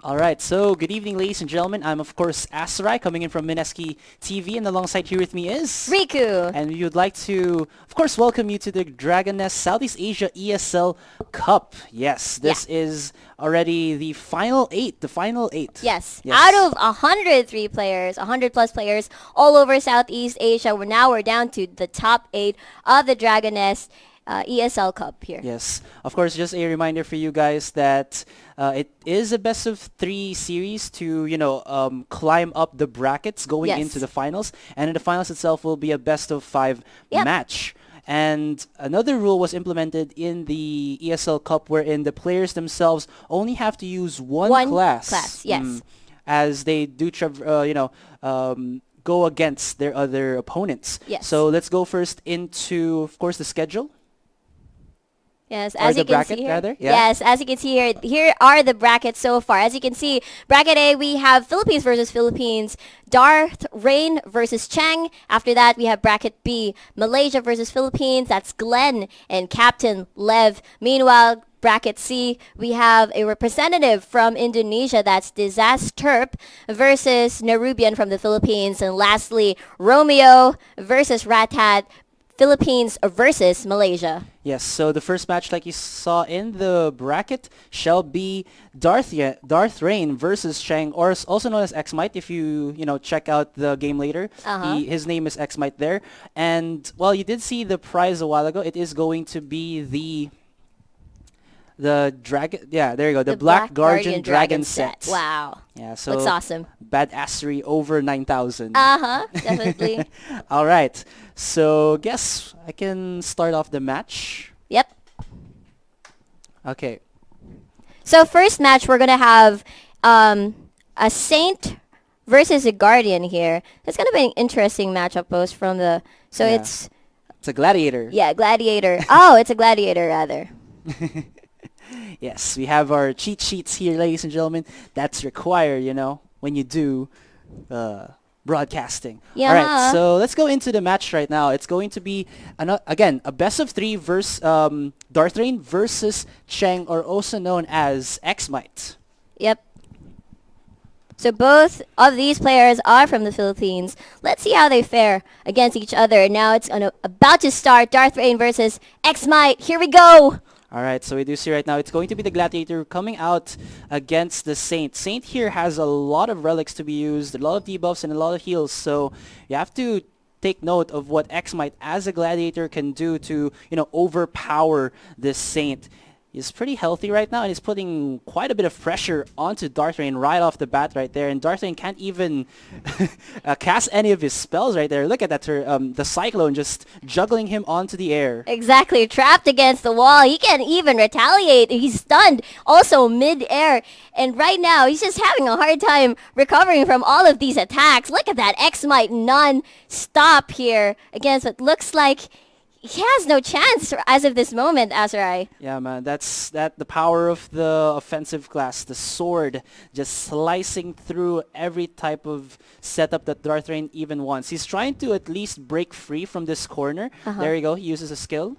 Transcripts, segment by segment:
All right, so good evening, ladies and gentlemen. I'm, of course, Asarai, coming in from Mineski TV, and alongside here with me is... Riku! And we would like to, of course, welcome you to the Dragoness Southeast Asia ESL Cup. Yes, this is already the final eight. Yes. Out of 103 players, 100 plus players all over Southeast Asia, we're down to the top 8 of the Dragoness ESL Cup here. Yes. Of course, just a reminder for you guys that it is a best of 3 series to, climb up the brackets going into the finals. And in the finals itself will be a best of 5 match. And another rule was implemented in the ESL Cup wherein the players themselves only have to use one class. Yes. As they do, go against their other opponents. Yes. So let's go first into, of course, the schedule. Yes, as you can see here. Yes, as you can see here are the brackets so far. As you can see, bracket A, we have Philippines versus Philippines, Darth Rain versus Cheng. After that, we have bracket B, Malaysia versus Philippines. That's Glenn and Captain Lev. Meanwhile, bracket C, we have a representative from Indonesia. That's Disasterp versus Nerubian from the Philippines. And lastly, Romeo versus Ratat, Philippines versus Malaysia. Yes, so the first match, like you saw in the bracket, shall be Darth Rain versus Cheng, or also known as X-Mite. If you check out the game later, his name is X-Mite there. And well, you did see the prize a while ago. It is going to be the dragon. Yeah, there you go. The Black Guardian Dragon set. Wow. Yeah, so looks awesome. Badassery over 9,000. Definitely. All right. So guess I can start off the match. Yep. Okay. So first match, we're gonna have a Saint versus a Guardian here. It's gonna be an interesting matchup post from the. So it's a gladiator. Yeah, gladiator. Oh, it's a gladiator rather. Yes, we have our cheat sheets here, ladies and gentlemen. That's required, when you do broadcasting. Yeah. All right, so let's go into the match right now. It's going to be, again, a best of 3 versus Darth Rain versus Cheng, or also known as X-Mite. Yep. So both of these players are from the Philippines. Let's see how they fare against each other. Now it's about to start. Darth Rain versus X-Mite. Here we go. All right, so we do see right now it's going to be the Gladiator coming out against the Saint. Saint here has a lot of relics to be used, a lot of debuffs, and a lot of heals. So you have to take note of what X-Mite as a Gladiator can do to, overpower this Saint. He's pretty healthy right now, and he's putting quite a bit of pressure onto Darth Rain right off the bat right there. And Darth Rain can't even cast any of his spells right there. Look at that, the Cyclone just juggling him onto the air. Exactly, trapped against the wall. He can't even retaliate. He's stunned, also mid-air. And right now, he's just having a hard time recovering from all of these attacks. Look at that X-Mite non-stop here against what looks like he has no chance as of this moment, Asarai. Yeah, man, that's the power of the offensive class. The sword just slicing through every type of setup that Darth Rain even wants. He's trying to at least break free from this corner. There you go. He uses a skill.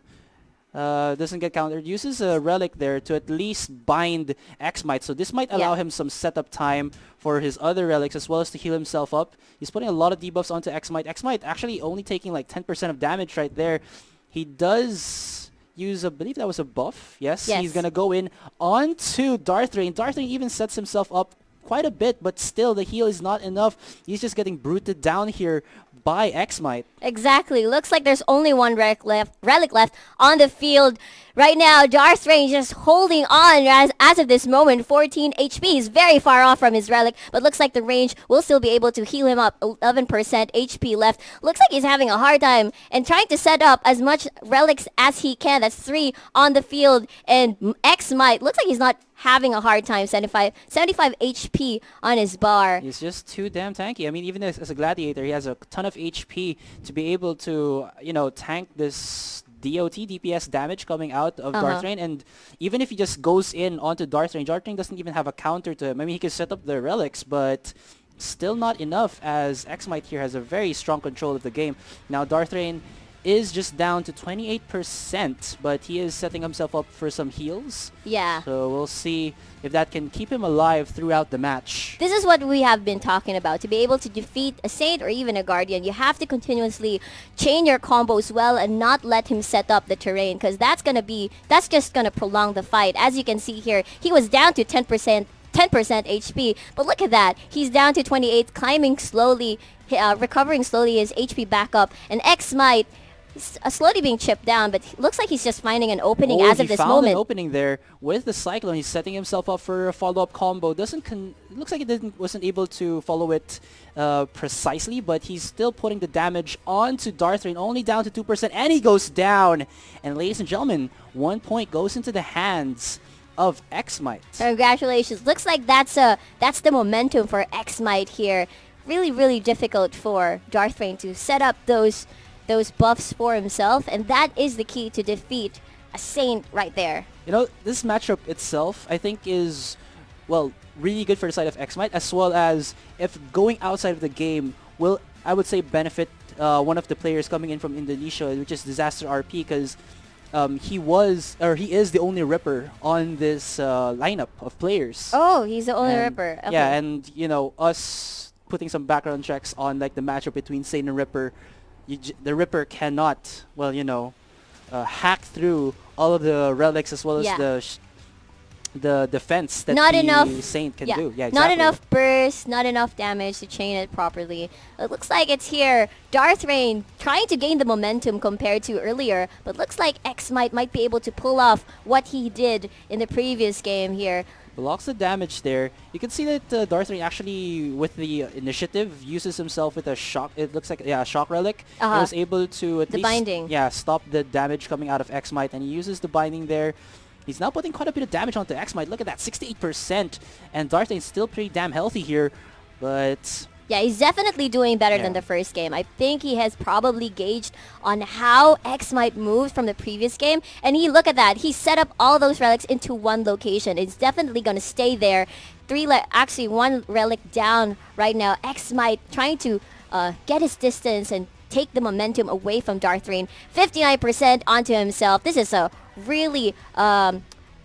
Doesn't get countered. Uses a relic there to at least bind X-Mite. So this might allow him some setup time for his other relics as well as to heal himself up. He's putting a lot of debuffs onto X-Mite. X-Mite actually only taking like 10% of damage right there. He does use, I believe that was a buff. Yes. He's going to go in onto Darth Rain. Darth Rain even sets himself up quite a bit, but still the heal is not enough. He's just getting bruted down here by X-Mite. Exactly. Looks like there's only one relic left on the field. Right now, Darth Rain just holding on as of this moment. 14 HP. He's very far off from his relic, but looks like the range will still be able to heal him up. 11% HP left. Looks like he's having a hard time and trying to set up as much relics as he can. That's 3 on the field. And X-Mite looks like he's not having a hard time. 75 HP on his bar. He's just too damn tanky. I mean, even as a gladiator, he has a ton of HP to be able to, tank this DOT, DPS damage coming out of Darth Rain. And even if he just goes in onto Darth Rain doesn't even have a counter to him. I mean, he can set up the relics, but still not enough, as X-Mite here has a very strong control of the game. Now Darth Rain is just down to 28%, but he is setting himself up for some heals. Yeah. So we'll see if that can keep him alive throughout the match. This is what we have been talking about. To be able to defeat a Saint or even a Guardian, you have to continuously chain your combos well and not let him set up the terrain, because that's just gonna prolong the fight. As you can see here, he was down to 10% HP, but look at that. He's down to 28, climbing slowly, recovering slowly his HP back up, and X-Might slowly being chipped down, but looks like he's just finding an opening as of this He found moment. an opening there with the Cyclone. He's setting himself up for a follow-up combo. Looks like he wasn't able to follow it precisely, but he's still putting the damage onto Darthrain, only down to 2%, and he goes down. And ladies and gentlemen, 1 point goes into the hands of X-Might. Congratulations. Looks like that's the momentum for X-Might here. Really, really difficult for Darthrain to set up those buffs for himself, and that is the key to defeat a Saint right there. You know, this matchup itself, I think, is, well, really good for the side of X-Might, as well as if going outside of the game will, I would say, benefit one of the players coming in from Indonesia, which is Disaster RP, because he is the only Ripper on this lineup of players. Oh, he's the only And, Ripper. Okay. Yeah, and, you know, us putting some background checks on, like, the matchup between Saint and Ripper, the Ripper cannot, well, you know, hack through all of the relics as well as the defense that Not the enough, Saint can yeah, do. Yeah, exactly. Not enough burst, not enough damage to chain it properly. It looks like it's here. Darthrain trying to gain the momentum compared to earlier, but looks like X-Might be able to pull off what he did in the previous game here. Blocks the damage there. You can see that Darthrain actually, with the initiative, uses himself with a shock. It looks like a shock relic. He was able to at least binding. Stop the damage coming out of X-Might, and he uses the binding there. He's now putting quite a bit of damage onto X-Might. Look at that, 68%, and Darthrain's still pretty damn healthy here, but yeah, he's definitely doing better than the first game. I think he has probably gauged on how X-Might moved from the previous game. And look at that. He set up all those relics into one location. It's definitely going to stay there. Actually, one relic down right now. X-Might trying to get his distance and take the momentum away from Darthrain. 59% onto himself. This is a really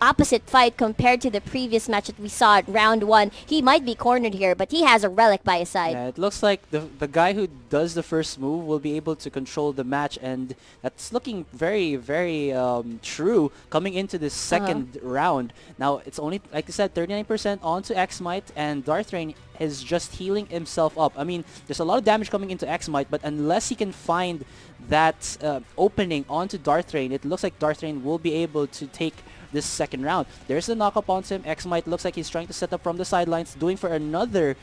opposite fight compared to the previous match that we saw at round 1. He might be cornered here, but he has a relic by his side. Yeah, it looks like the guy who does the first move will be able to control the match, and that's looking very, very true coming into this second round. Now, it's only, like I said, 39% onto X-Might, and Darthrain is just healing himself up. I mean, there's a lot of damage coming into X-Might, but unless he can find that opening onto Darthrain, it looks like Darthrain will be able to take this second round. There's a knock-up onto him. X-Might looks like he's trying to set up from the sidelines, doing for another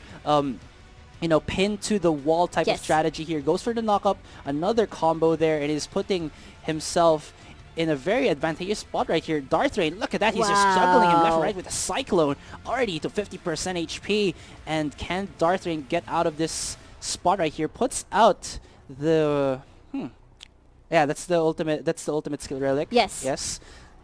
pin to the wall type of strategy here. Goes for the knock-up, another combo there, and is putting himself in a very advantageous spot right here. Darthrain, look at that. He's just juggling him left and right with a Cyclone, already to 50% HP. And can Darthrain get out of this spot right here? Puts out the... Yeah, that's the ultimate skill relic. Yes.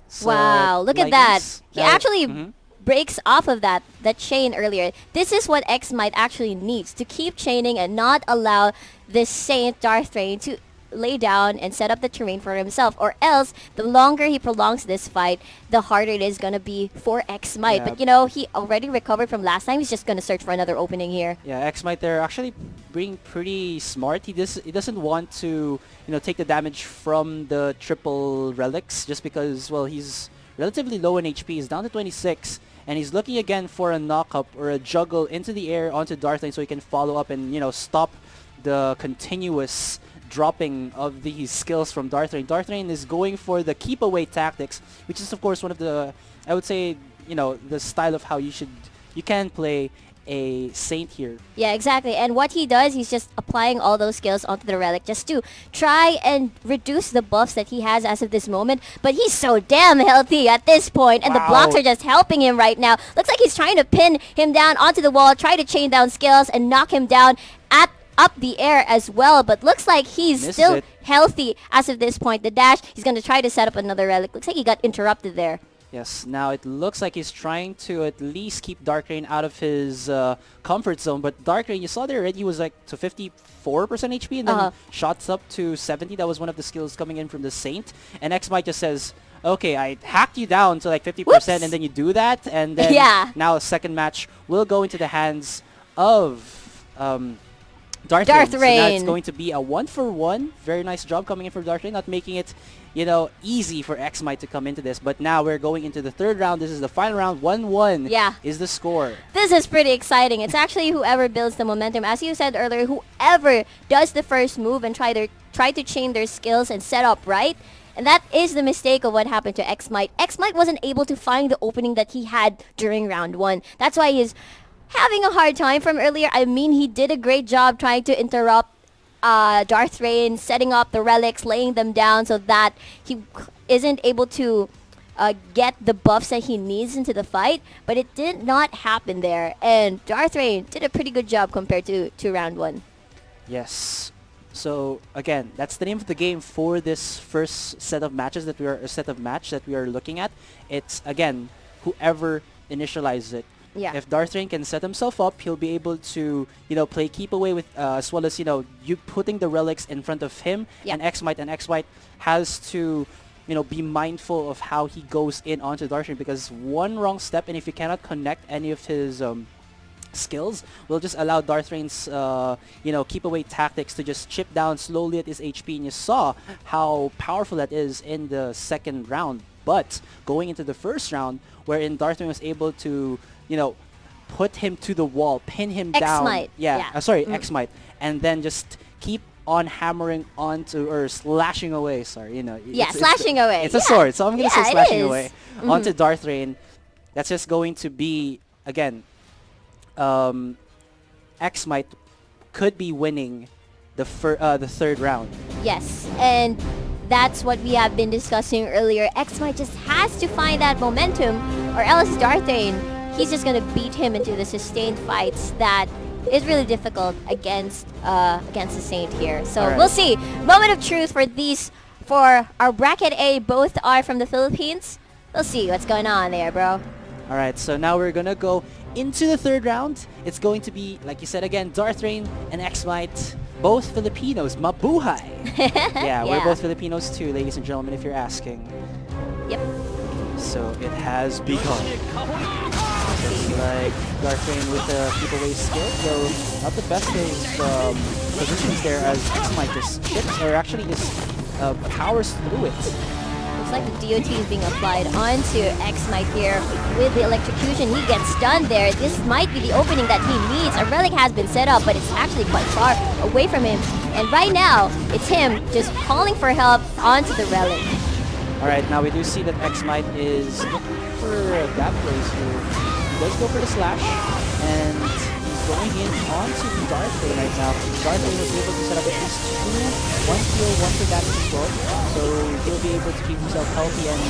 So wow, look at that. He actually breaks off of that chain earlier. This is what X-Might actually needs to keep chaining and not allow this Saint Darthrain to lay down and set up the terrain for himself, or else the longer he prolongs this fight, the harder it is going to be for X-Might. Yeah. But you know, he already recovered from last time. He's just going to search for another opening here. Yeah, X-Might there actually being pretty smart. He doesn't want to, take the damage from the triple relics just because, well, he's relatively low in HP. He's down to 26, and he's looking again for a knock-up or a juggle into the air onto Darthrain so he can follow up and, stop the continuous dropping of these skills from Darthrain. Darthrain is going for the keep away tactics, which is of course one of the, I would say, the style of how you can play a Saint here. Yeah, exactly. And what he does, he's just applying all those skills onto the relic just to try and reduce the buffs that he has as of this moment. But he's so damn healthy at this point, and the blocks are just helping him right now. Looks like he's trying to pin him down onto the wall, try to chain down skills and knock him down up the air as well, but looks like he's still healthy as of this point. The dash, he's going to try to set up another relic. Looks like he got interrupted there. Yes, now it looks like he's trying to at least keep Dark Rain out of his comfort zone, but Dark Rain, you saw there already, he was like to 54% HP and then shots up to 70. That was one of the skills coming in from the Saint. And X-Might just says, okay, I hacked you down to like 50% Whoops. and then you do that, and then Yeah. now a second match will go into the hands of Darth Darth Rain. So now it's Rain. going to be a 1-for-1. Very nice job coming in for Darth Rain, not making it, you know, easy for X-Might to come into this. But now we're going into the third round. This is the final round. 1-1 Yeah. is the score. This is pretty exciting. It's actually whoever builds the momentum. As you said earlier, whoever does the first move and try to chain their skills and set up right. And that is the mistake of what happened to X-Might. X-Might wasn't able to find the opening that he had during round 1. That's why he's having a hard time from earlier. I mean, he did a great job trying to interrupt Darth Rain, setting up the relics, laying them down so that he isn't able to get the buffs that he needs into the fight. But it did not happen there. And Darth Rain did a pretty good job compared to round 1. Yes. So again, that's the name of the game for this first set of matches that we are looking at. It's again whoever initializes it. Yeah. If Darth Rain can set himself up, he'll be able to, you know, play keep away with as well as, you know, you putting the relics in front of him Yeah. and X-Might has to, you know, be mindful of how he goes in onto Darth Rain, because one wrong step and if he cannot connect any of his skills will just allow Darth Rain's you know, keep away tactics to just chip down slowly at his HP, and you saw how powerful that is in the second round. But going into the first round, wherein Darth Rain was able to, you know, put him to the wall, pin him down. X-Might. Yeah. X-Might, and then just keep on hammering onto or slashing away. Sorry, you know. Yeah, slashing away. It's a Yeah. sword, so I'm gonna say Yeah, it slashing is. away onto Darth Rain. That's just going to be again. X-Might could be winning the third round. Yes, and that's what we have been discussing earlier. X-Might just has to find that momentum, or else Darth Rain, he's just gonna beat him into the sustained fights that is really difficult against the Saint here. So Alright. we'll see. Moment of truth for our bracket A. Both are from the Philippines. We'll see what's going on there, bro. All right, so now we're gonna go into the third round. It's going to be, like you said again, Darth Rain and X-Might, both Filipinos. Mabuhay! Yeah, we're Yeah. both Filipinos too, ladies and gentlemen, if you're asking. Yep. So it has begun. Just like Darth Rain with the keep away skill, though not the best of positions there, as X-Might just chips, or actually just powers through it. Looks like the DOT is being applied onto X-Might here with the electrocution. He gets stunned there. This might be the opening that he needs. A relic has been set up, but it's actually quite far away from him. And right now, it's him just calling for help onto the relic. Alright, now we do see that X-Might is looking for a gap plays here. He does go for the slash, and he's going in onto Darth Rain right now. Darth Rain was able to set up at least one heal, one for damage control, so he'll be able to keep himself healthy, and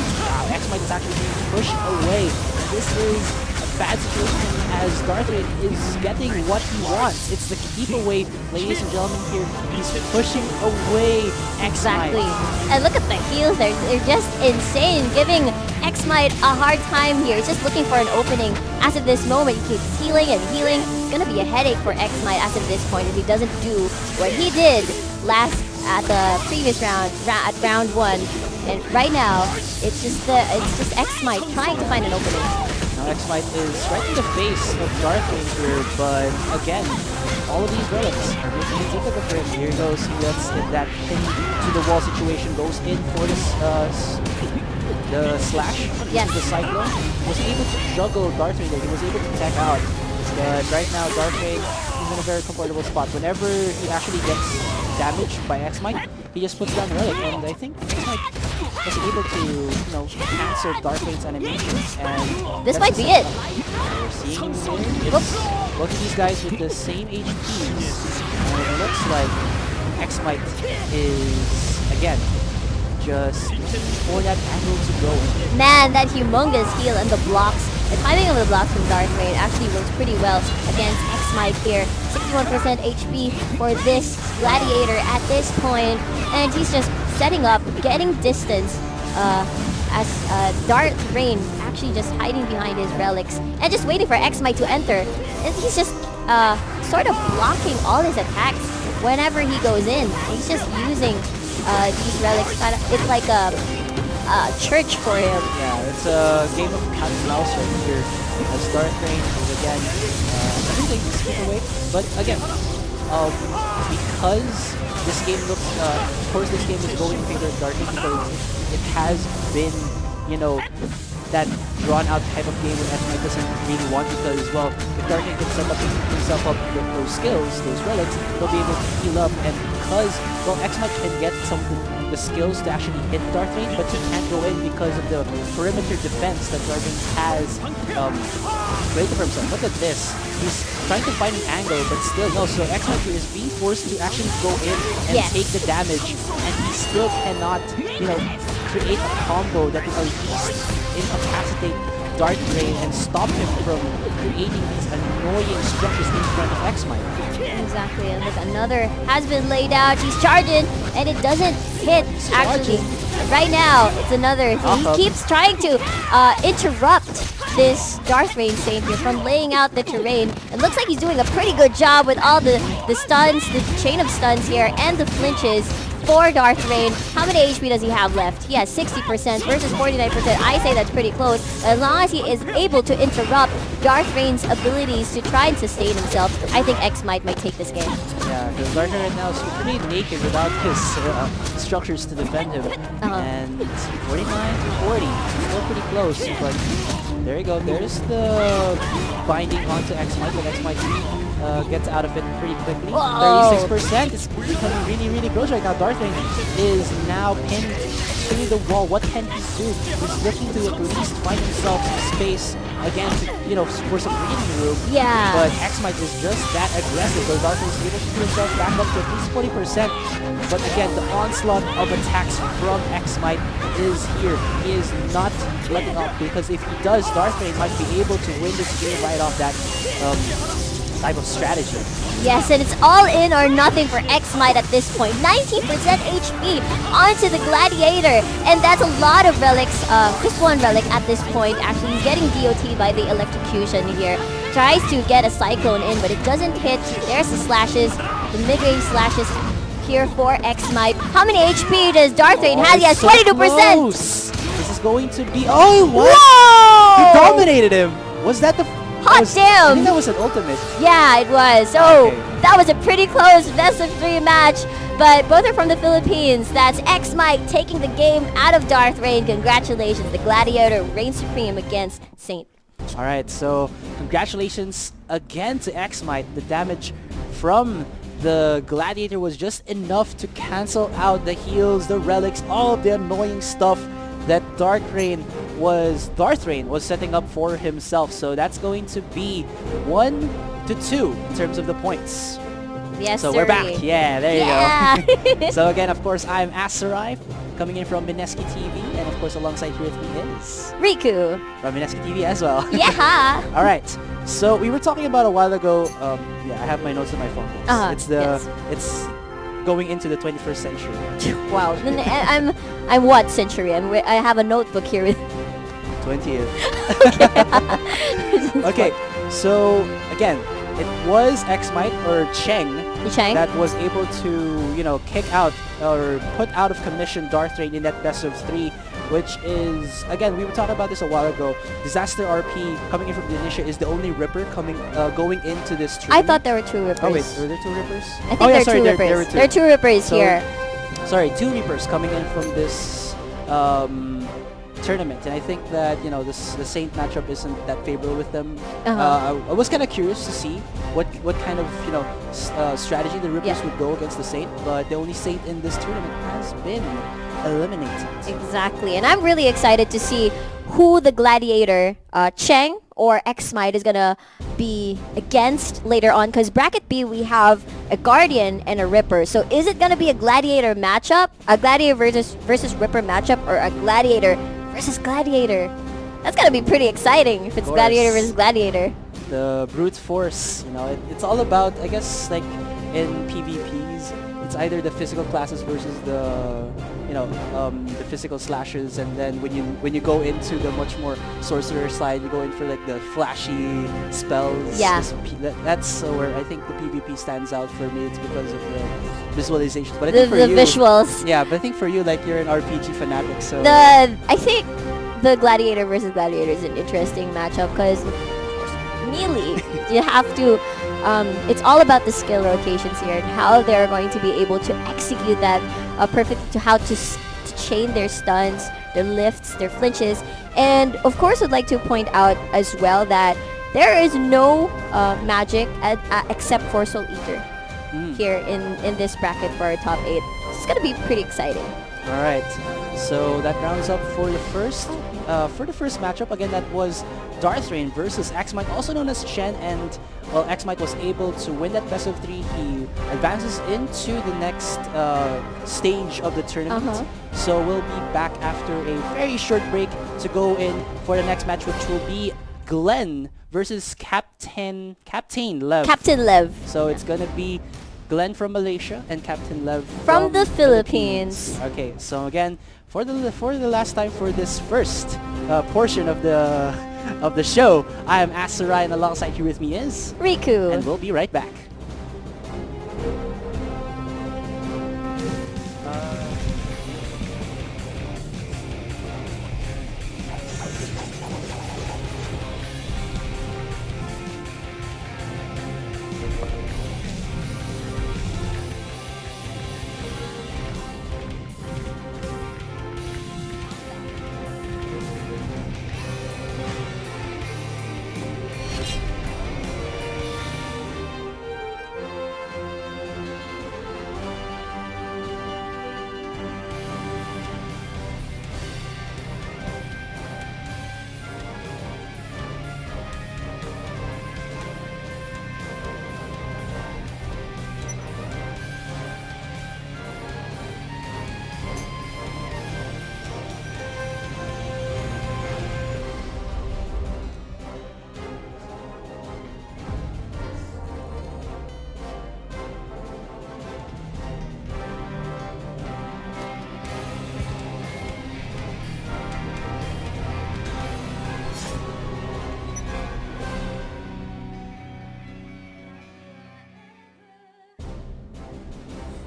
X-Might is actually being pushed away. This is a bad situation as Darth Rain is getting what he wants. It's the keep away, ladies and gentlemen, here. He's pushing away X-Might. Exactly. And look at the heals. They're just insane, giving X-Might a hard time here. He's just looking for an opening. As of this moment, he keeps healing and healing. It's going to be a headache for X-Might as of this point if he doesn't do what he did last at the previous round, at round 1. And right now, it's just X-Might trying to find an opening. Now X-Might is right in the face of Darth Rain here, but again, all of these relics are making it difficult for him. Here he goes, he gets in that pin to the wall situation, goes in for this, the slash, Yes. the cyclone. Was able to juggle Darth Rain there, he was able to tech out. But right now, Darth Rain is in a very comfortable spot. Whenever he actually gets damaged by X-Might, he just puts down the relic, and I think X-Might was able to, you know, cancel Darth Rain's animations, and This that's might the be second it. one. We're seeing here, it's both of these guys with the same HPs, and it looks like X-Might is, again, just for that angle to go. Man, that humongous heal and the blocks. The timing of the blocks from Darth Rain actually works pretty well against X-Might here. 61% HP for this Gladiator at this point, and he's just setting up, getting distance as Darth Rain actually just hiding behind his relics and just waiting for X-Mite to enter. And he's just sort of blocking all his attacks whenever he goes in. He's just using these relics. It's like a church for him. Yeah, it's a game of cat and mouse right here. As Darth Rain is again, I think they skip away. But again, because this game looks, of course this game is going in favor of Darth Rain because it has been, you know, that drawn out type of game where X-Mite doesn't really want, because, well, if Darth Rain can set up himself up with those skills, those relics, he'll be able to heal up. And because, well, X-Mite can get some of the skills to actually hit Darth Rain, but he can't go in because of the perimeter defense that Darth Rain has created for himself. Look at this. He's trying to find an angle, but still no. So X-Mite here is being forced to actually go in and take the damage, and he still cannot, you know, create a combo that will at least incapacitate Darth Rain and stop him from creating these annoying structures in front of X-Mite. Exactly, and look, another has been laid out. He's charging, and it doesn't hit, actually. Right now, it's another. He keeps trying to interrupt this Darth Rain Saint here from laying out the terrain. It looks like he's doing a pretty good job with all the stuns, the chain of stuns here, and the flinches for Darth Rain. How many HP does he have left? He has 60% versus 49%. I say that's pretty close. As long as he is able to interrupt Darth Rain's abilities to try and sustain himself, I think X-Mite might take this game. Yeah, because Darth Rain right now is pretty naked without his structures to defend him. And 49 to 40, still pretty close, but there you go. There's the binding onto X-Mite, but X-Mite gets out of it pretty quickly. 36%. It's becoming really, really close right now. Darth Rain is now pinned to the wall. What can he do? He's looking to at least find himself some space again to, you know, for some breathing room. Yeah. But X-Mite is just that aggressive. So Darth Rain is able to put himself back up to at least 40%. But again, the onslaught of attacks from X-Mite is here. He is not letting up, because if he does, Darth Rain might be able to win this game right off that type of strategy. Yes, and it's all in or nothing for X-Mite at this point. 19% HP onto the Gladiator, and that's a lot of relics. Just one relic at this point. Actually, he's getting DOT by the electrocution here. Tries to get a Cyclone in, but it doesn't hit. There's the slashes, the mid-range slashes here for X-Mite. How many HP does Darth Rain have? He has 22%! Close. This is going to be... Oh, what? Whoa! He dominated him! Was that the... Hot damn! I think that was an ultimate. Yeah, it was. So that was a pretty close best of 3 match, but both are from the Philippines. That's X-Mite taking the game out of Darth Rain. Congratulations, the Gladiator reigns supreme against Saint. Alright, so congratulations again to X-Mite. The damage from the Gladiator was just enough to cancel out the heals, the relics, all of the annoying stuff that Darth Rain was setting up for himself. So that's going to be 1-2 in terms of the points. Yes, so we're back. Yeah, there you go. So again, of course, I'm Asarai, coming in from Mineski TV, and of course alongside here with me is Riku from Mineski TV as well. Yeah. All right. So we were talking about a while ago. Yeah, I have my notes on my phone. It's it's going into the 21st century. Wow. I'm what century? I have a notebook here with 20th. Okay, so again, it was X-Mite or Cheng that was able to, you know, kick out or put out of commission Darth Rain in that best of 3, which is, again, we were talking about this a while ago. Disaster RP coming in from the Initiate is the only Ripper going into this tournament. I thought there were 2 Rippers. Oh wait, were there 2 Rippers? I think there are 2 Rippers. There were 2. There are 2 Rippers here. Sorry, 2 Reapers coming in from this tournament, and I think that, you know, the Saint matchup isn't that favorable with them. I was kind of curious to see what kind of, you know, strategy the Rippers would go against the Saint, but the only Saint in this tournament has been eliminated. Exactly, and I'm really excited to see who the Gladiator, Cheng or X-Mite, is gonna be against later on, because bracket B we have a Guardian and a Ripper. So is it gonna be a Gladiator matchup, a Gladiator versus Ripper matchup, or a Gladiator versus Gladiator? That's gonna be pretty exciting if it's Gladiator versus Gladiator. The brute force, you know, it's all about, I guess, like in PvPs, it's either the physical classes versus the physical slashes, and then when you go into the much more sorcerer side, you go in for like the flashy spells. Yeah. That's where I think the PvP stands out for me. It's because of the visualizations. But I The, think for the you, visuals. yeah, but I think for you, like you're an RPG fanatic, so I think the gladiator versus gladiator is an interesting matchup because melee, you have to. It's all about the skill rotations here and how they're going to be able to execute that perfectly, to how to chain their stuns, their lifts, their flinches, and of course, I'd like to point out as well that there is no magic except for Soul Eater here in this bracket for our top 8. It's gonna be pretty exciting. All right, so that rounds up for the first matchup. Again, that was Darthrain versus Axmite, also known as Chen, and well, Axmite was able to win that best of 3. He advances into the next stage of the tournament. So we'll be back after a very short break to go in for the next match, which will be Glenn versus Captain Lev. Captain Lev. So it's gonna be Glenn from Malaysia and Captain Lev From the Philippines. Okay, so again, for the last time for this first portion of the show, I am Asarai, and alongside here with me is Riku. and we'll be right back.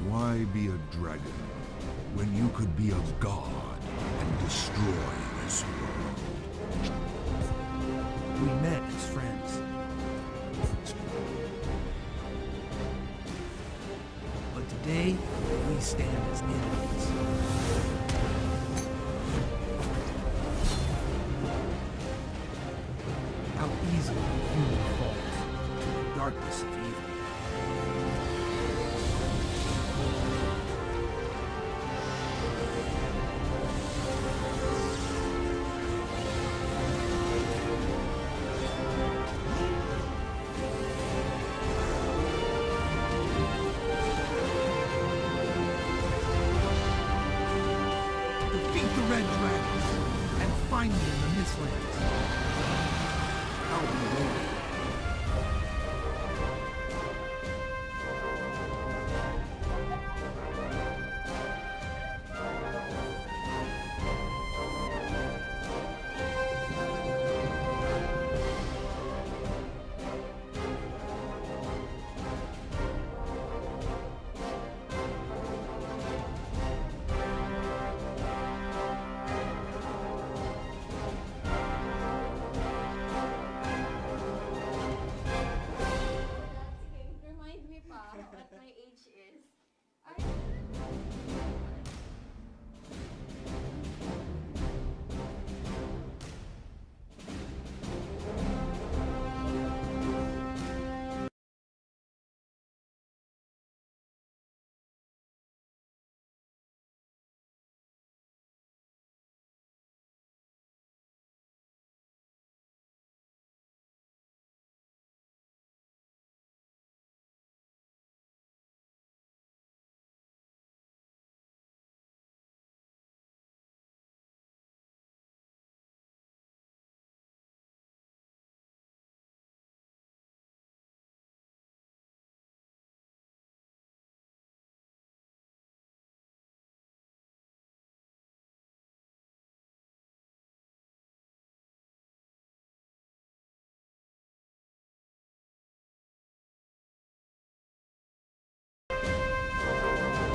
Why be a dragon when you could be a god and destroy this world? We met as friends. But today, we stand as enemies. How easily human falls to the darkness of evil. Defeat the red dragons and find me in the Mistlands. I'll be waiting.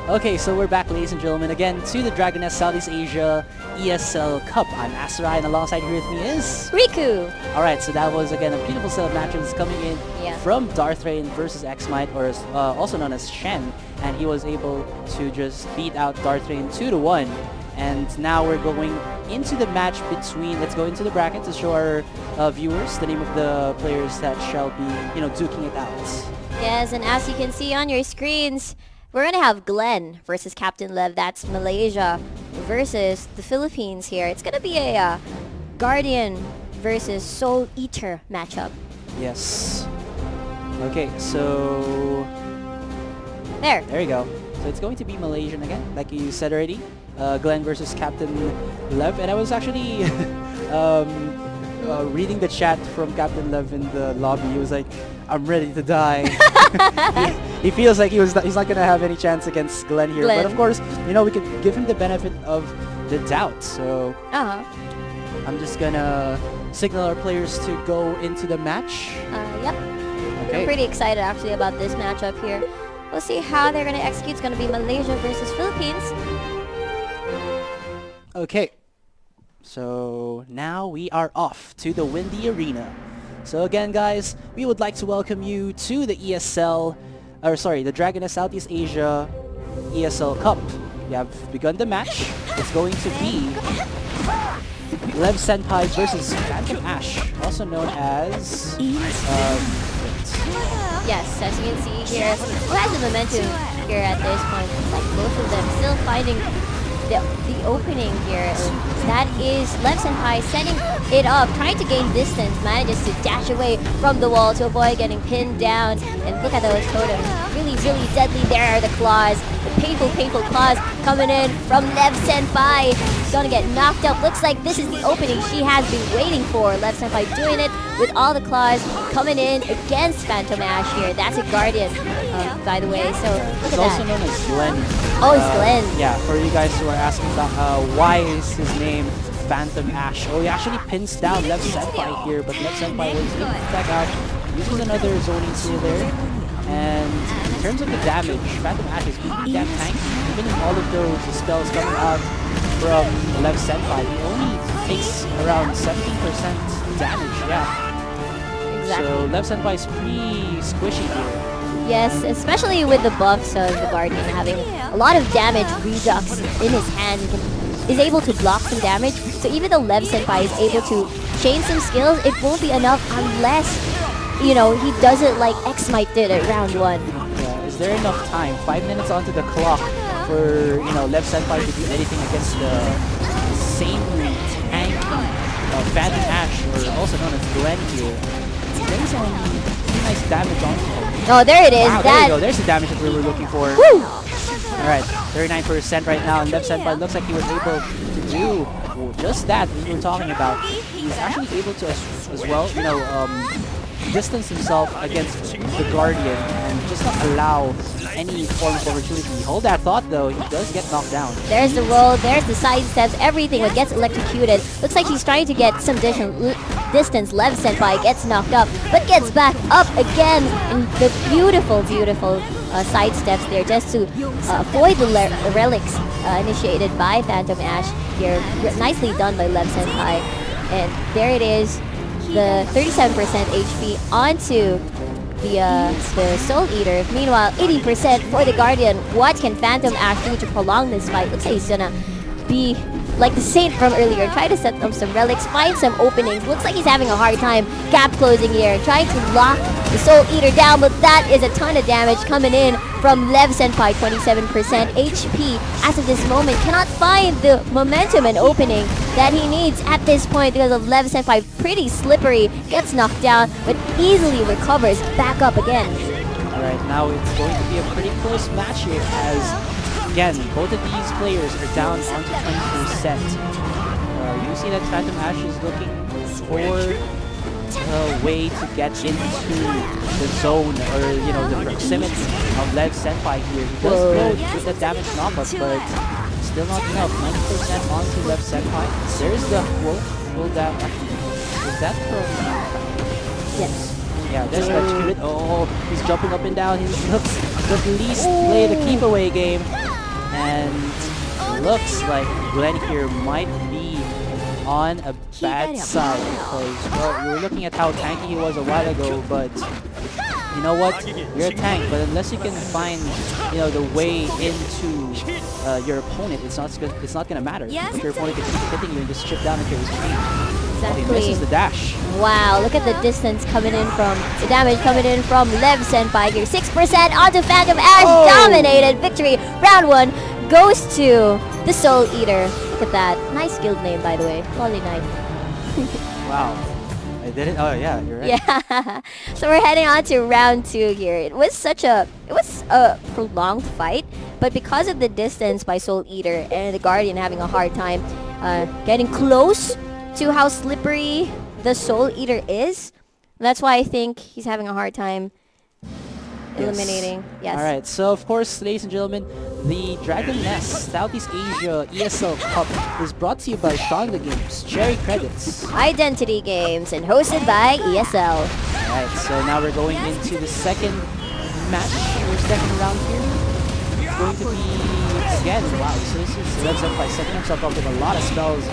Okay, so we're back, ladies and gentlemen, again to the Dragoness Southeast Asia ESL Cup. I'm Asarai, and alongside here with me is... Riku! Alright, so that was, again, a beautiful set of matches coming in from Darthrain versus X-Might, or also known as Shen, and he was able to just beat out Darthrain 2-1. And now we're going into the match between... Let's go into the bracket to show our viewers the name of the players that shall be, duking it out. Yes, and as you can see on your screens, we're going to have Glenn versus Captain Lev. That's Malaysia versus the Philippines here. It's going to be a Guardian versus Soul Eater matchup. Yes. Okay, so... There you go. So it's going to be Malaysian again, like you said already. Glenn versus Captain Lev. And I was actually reading the chat from Captain Lev in the lobby. He was like, I'm ready to die. he feels like he's not going to have any chance against Glenn here. But of course, we could give him the benefit of the doubt. So I'm just going to signal our players to go into the match. Yep. Okay. I'm pretty excited actually about this matchup here. We'll see how they're going to execute. It's going to be Malaysia versus Philippines. Okay. So now we are off to the Windy Arena. So again, guys, we would like to welcome you to the the Dragoness Southeast Asia ESL Cup. We have begun the match. It's going to be Lev Senpai versus Phantom Ash, also known as... Yes, as you can see here, who has the momentum here at this point? It's like both of them still finding the opening here. That is Lev Senpai setting it up, trying to gain distance, manages to dash away from the wall to avoid getting pinned down. And look at those totems. Really, really deadly. There are the claws. The painful, painful claws coming in from Lev Senpai. He's gonna get knocked up. Looks like this is the opening she has been waiting for. Lev Senpai doing it with all the claws coming in against Phantom Ash here. That's a Guardian, by the way. So look It's at also that. known as Glenn. Oh, it's Glenn. Yeah, for you guys who are asking about why is his name Phantom Ash. Oh, he actually pins down Lev Senpai here, but Lev Senpai was able to tag out using another zoning tool there. And in terms of the damage, Phantom Ash is pretty damn tanky. Even in all of those spells coming out from Lev Senpai, he only takes around 17% damage, Exactly. So Lev Senpai is pretty squishy here. Yes, especially with the buffs of the Guardian having a lot of damage redux in his hand. Is able to block some damage. So even though Lev Senpai is able to chain some skills, it won't be enough unless, he does it like X-Might did at round 1. Yeah, is there enough time? 5 minutes onto the clock for, Lev Senpai to do anything against the insanely tanky Phantom Ash, or also known as Glenn here. There's some pretty nice damage on him. Oh, there it is. Wow, there you go. There's the damage that we were looking for. Woo! Alright, 39% right now, and Lev Senpai looks like he was able to do just that we were talking about. He's actually able to as well, distance himself against the Guardian and just not allow any form of opportunity. Hold that thought though, he does get knocked down. There's the roll, there's the side steps, everything that gets electrocuted. Looks like he's trying to get some distance. Lev Senpai gets knocked up, but gets back up again. And the beautiful, beautiful side steps there just to avoid the relics initiated by Phantom Ash here. Nicely done by Lev Senpai. And there it is, the 37% HP onto the Soul Eater. Meanwhile, 80% for the Guardian. What can Phantom Ash do to prolong this fight? Looks like he's gonna be like the Saint from earlier. Try to set up some relics, find some openings. Looks like he's having a hard time gap closing here. Trying to lock the Soul Eater down, but that is a ton of damage coming in from Lev Senpai. 27% HP as of this moment. Cannot find the momentum and opening that he needs at this point because of Lev Senpai. Pretty slippery, gets knocked down, but easily recovers back up again. Alright, now it's going to be a pretty close match here as, again, both of these players are down onto 20%. You see that Phantom Ash is looking for a way to get into the zone or, the proximity of Lev Senpai here. He does go with the damage knockup, but still not enough. 90% onto Lev Senpai. There's the wolf down. Is that from... Yes. Yeah, there's electrocuted. Oh, he's jumping up and down. He looks to at least play the keep away game. And looks like Glenn here might be on a bad side because, well, you were looking at how tanky he was a while ago, but you know what? You're a tank, but unless you can find, you know, the way into your opponent, it's not gonna matter. If your opponent can keep hitting you and just chip down into his chain. Exactly. He misses the dash. Wow, look at the distance coming in from, the damage coming in from Lev Senpai here. 6% onto Phantom Ash, dominated victory. Round 1 goes to the Soul Eater. Look at that. Nice guild name, by the way. Lolly Knight. Wow. I didn't. Oh yeah, you're right. Yeah. So we're heading on to round 2 here. It was a prolonged fight, but because of the distance by Soul Eater and the Guardian having a hard time getting close to how slippery the Soul Eater is, that's why I think he's having a hard time eliminating. Yes. All right. So of course, ladies and gentlemen, the Dragon Nest Southeast Asia ESL Cup is brought to you by Shonda Games, Cherry Credits. Identity Games and hosted by ESL. Alright, so now we're going into the second match, or second round here. It's going to be, again, wow, so this is Lev Senpai setting himself up with a lot of spells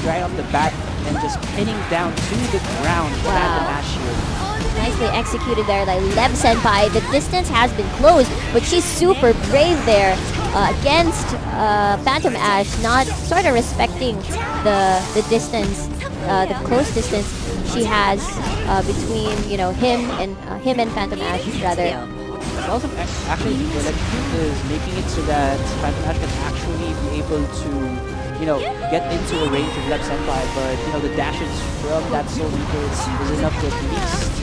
right off the bat and just pinning down to the ground the match here. Nicely executed there by Lev Senpai. The distance has been closed, but she's super brave there against Phantom Ash, not sort of respecting the distance, the close distance she has between, you know, him and Phantom Ash rather. Also, actually, what is making it so that Phantom Ash can actually be able to, you know, get into a range of Lev Senpai, but, you know, the dashes from that Soul Eater is enough to at least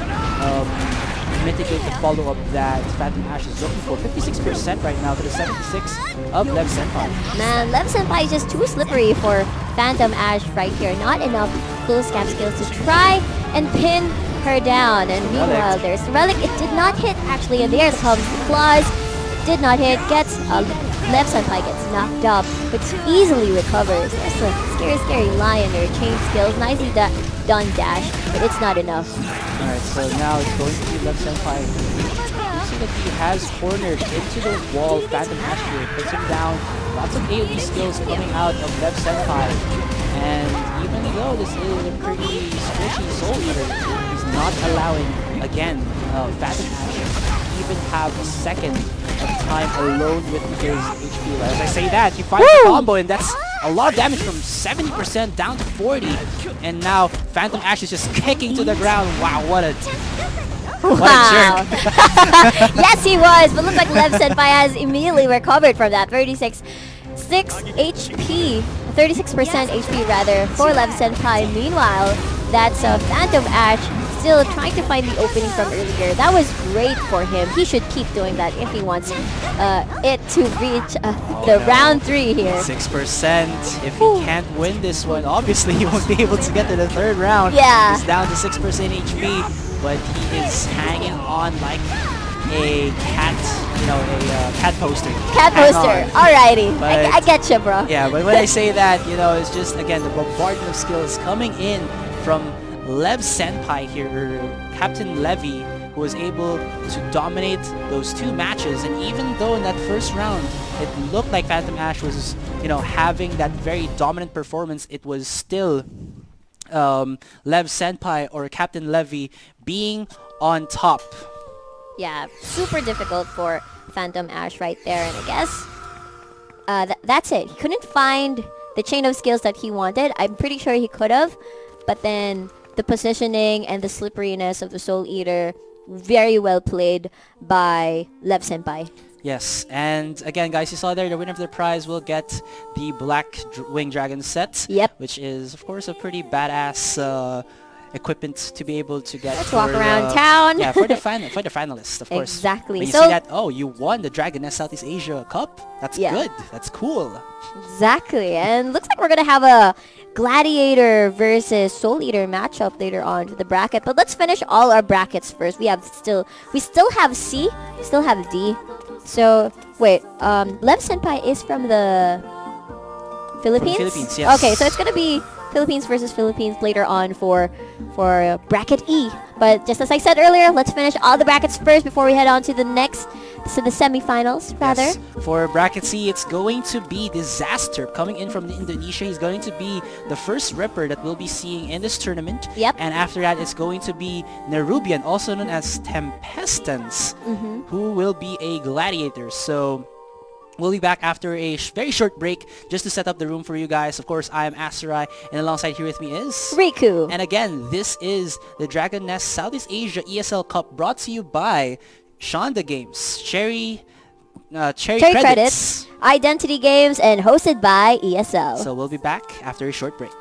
mitigate the follow-up that Phantom Ash is looking for. 56% right now to the 76 of Lev Senpai. Man, Lev Senpai is just too slippery for Phantom Ash right here. Not enough cool scap skills to try and pin her down. And meanwhile, there's the relic. It did not hit actually, and there comes the claws. Did not hit. Gets Lev Senpai gets knocked up, but easily recovers. That's a scary lion there. Chain skills, nicely done dash, but it's not enough. Alright, so now it's going to be Lev Senpai. You see that he has cornered into the wall Phantom Ash here, puts him down. Lots of AoE skills coming out of Lev Senpai. And even though this is a pretty squishy Soul Eater, he's not allowing, again, Phantom Ash to even have a second of time alone with his HP. As I say that, he finds the combo, and that's a lot of damage from 70% down to 40. And now Phantom Ash is just kicking to the ground. Wow, what a jerk. Yes, he was, but looks like Lev Senpai has immediately recovered from that. 36 HP rather for Lev Senpai. Meanwhile, that's Phantom Ash still trying to find the opening from earlier. That was great for him. He should keep doing that if he wants it to reach the round 3 here. 6%. If he can't win this one, obviously he won't be able to get to the third round. Yeah. He's down to 6% HP, but he is hanging on like a cat, you know, a cat poster. Cat poster. Alrighty. I get you, bro. Yeah, but when I say that, you know, it's just, again, the bombardment of skills coming in from Lev Senpai here, or Captain Levy, who was able to dominate those 2 matches. And even though in that first round it looked like Phantom Ash was, you know, having that very dominant performance, it was still Lev Senpai or Captain Levy being on top. Yeah, super difficult for Phantom Ash right there. And I guess that's it. He couldn't find the chain of skills that he wanted. I'm pretty sure he could have, but then the positioning and the slipperiness of the Soul Eater, very well played by Lev Senpai. Yes, and again, guys, you saw there, the winner of the prize will get the Black Wing Dragon set. Yep. Which is, of course, a pretty badass equipment to be able to get. Let's walk around town. Yeah, for the finalists, of course. Exactly. When you so see that, oh, you won the Dragon Nest Southeast Asia Cup. That's good. That's cool. Exactly, and looks like we're gonna have a Gladiator versus Soul Eater matchup later on to the bracket. But let's finish all our brackets first. We still have C, we still have D. So wait, Lev Senpai is from the Philippines. From the Philippines, yes. Okay, so it's gonna be Philippines versus Philippines later on for bracket E. But just as I said earlier, let's finish all the brackets first before we head on to the next So the semifinals, rather. Yes. For Bracket C, it's going to be Disaster coming in from Indonesia. He's going to be the first Ripper that we'll be seeing in this tournament. Yep. And after that, it's going to be Nerubian, also known as Tempestance, who will be a Gladiator. So we'll be back after a very short break just to set up the room for you guys. Of course, I am Asterai, and alongside here with me is... Riku. And again, this is the Dragon Nest Southeast Asia ESL Cup brought to you by Shonda Games, Cherry Credits. Identity Games, and hosted by ESL. So we'll be back after a short break.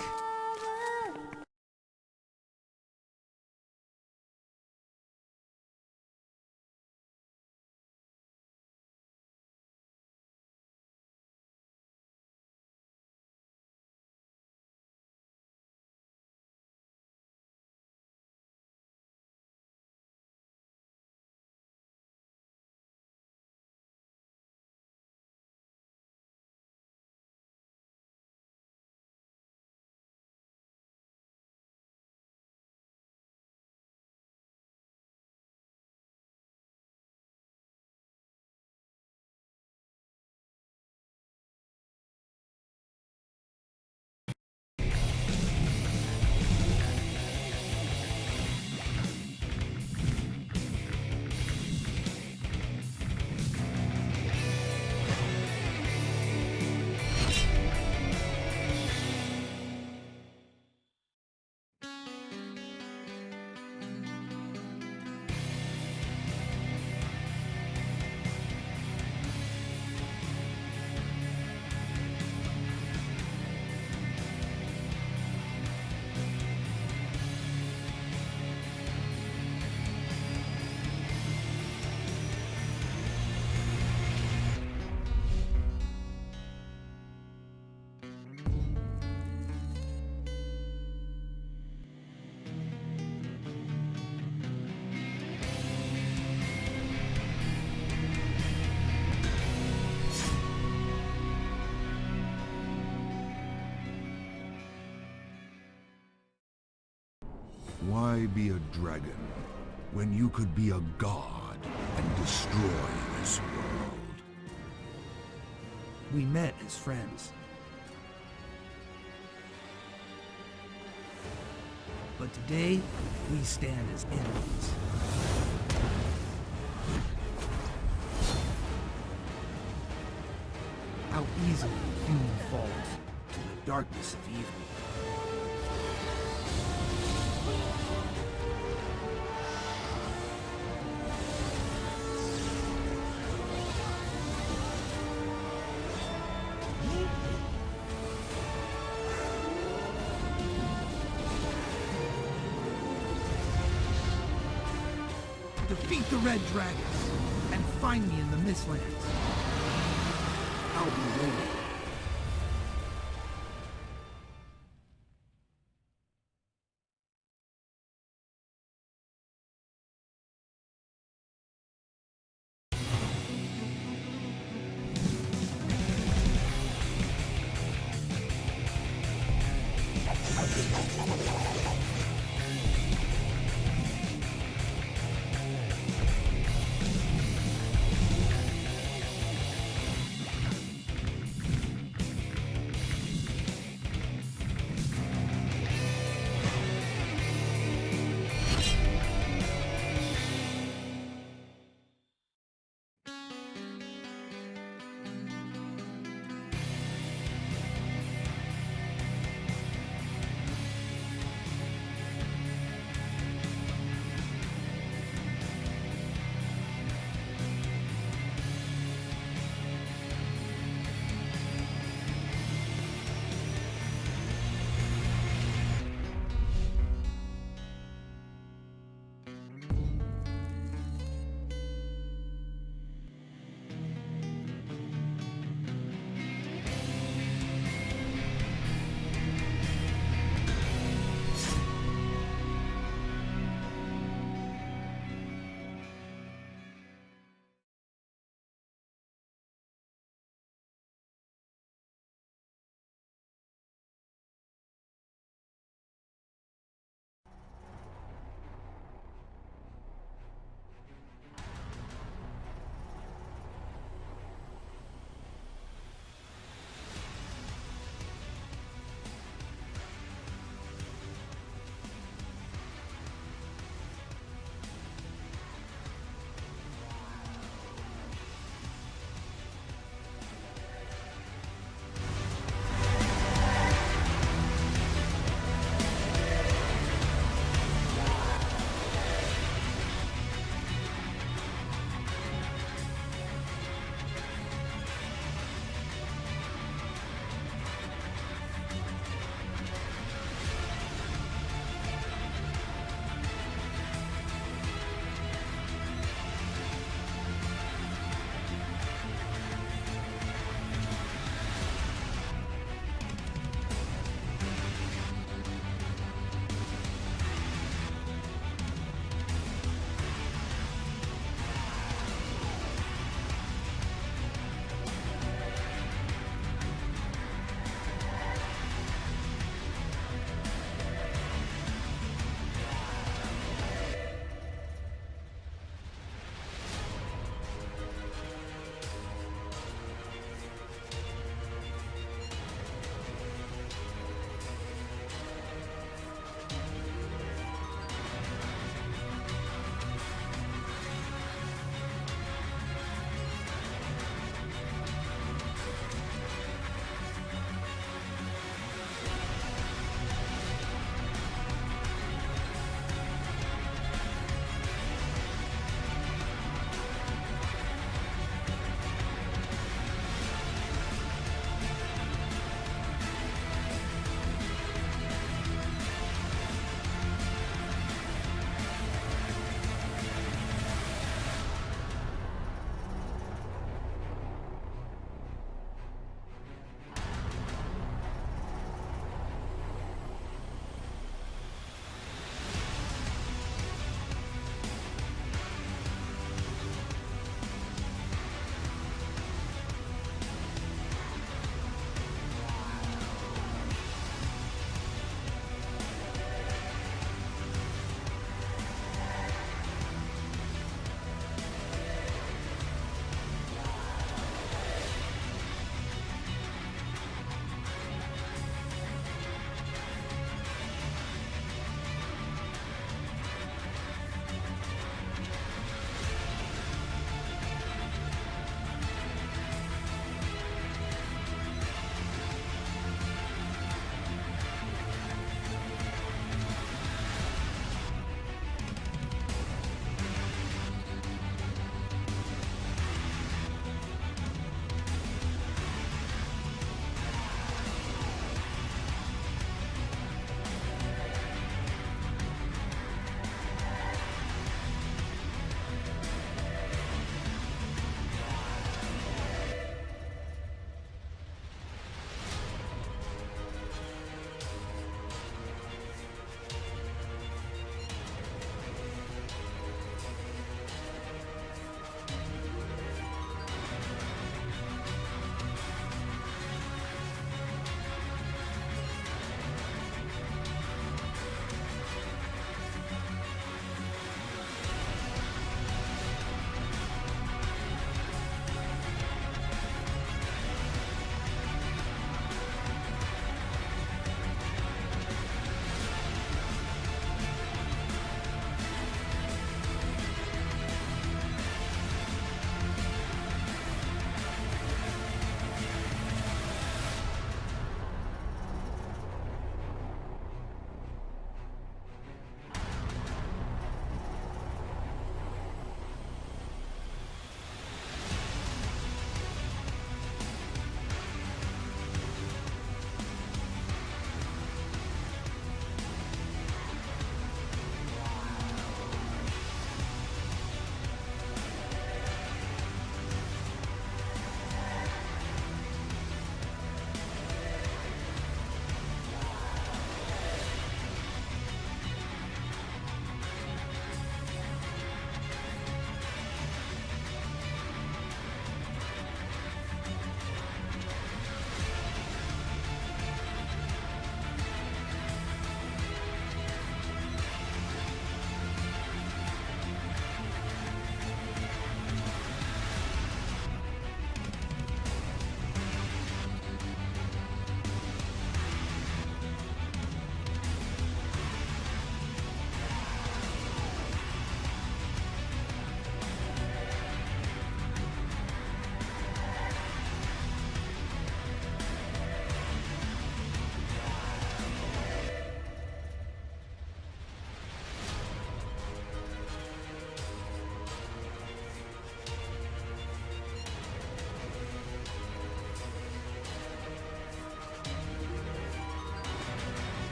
Why be a dragon when you could be a god and destroy this world? We met as friends. But today, we stand as enemies. How easily human falls to the darkness of evil. Defeat the Red Dragons and find me in the Mistlands. I'll be waiting.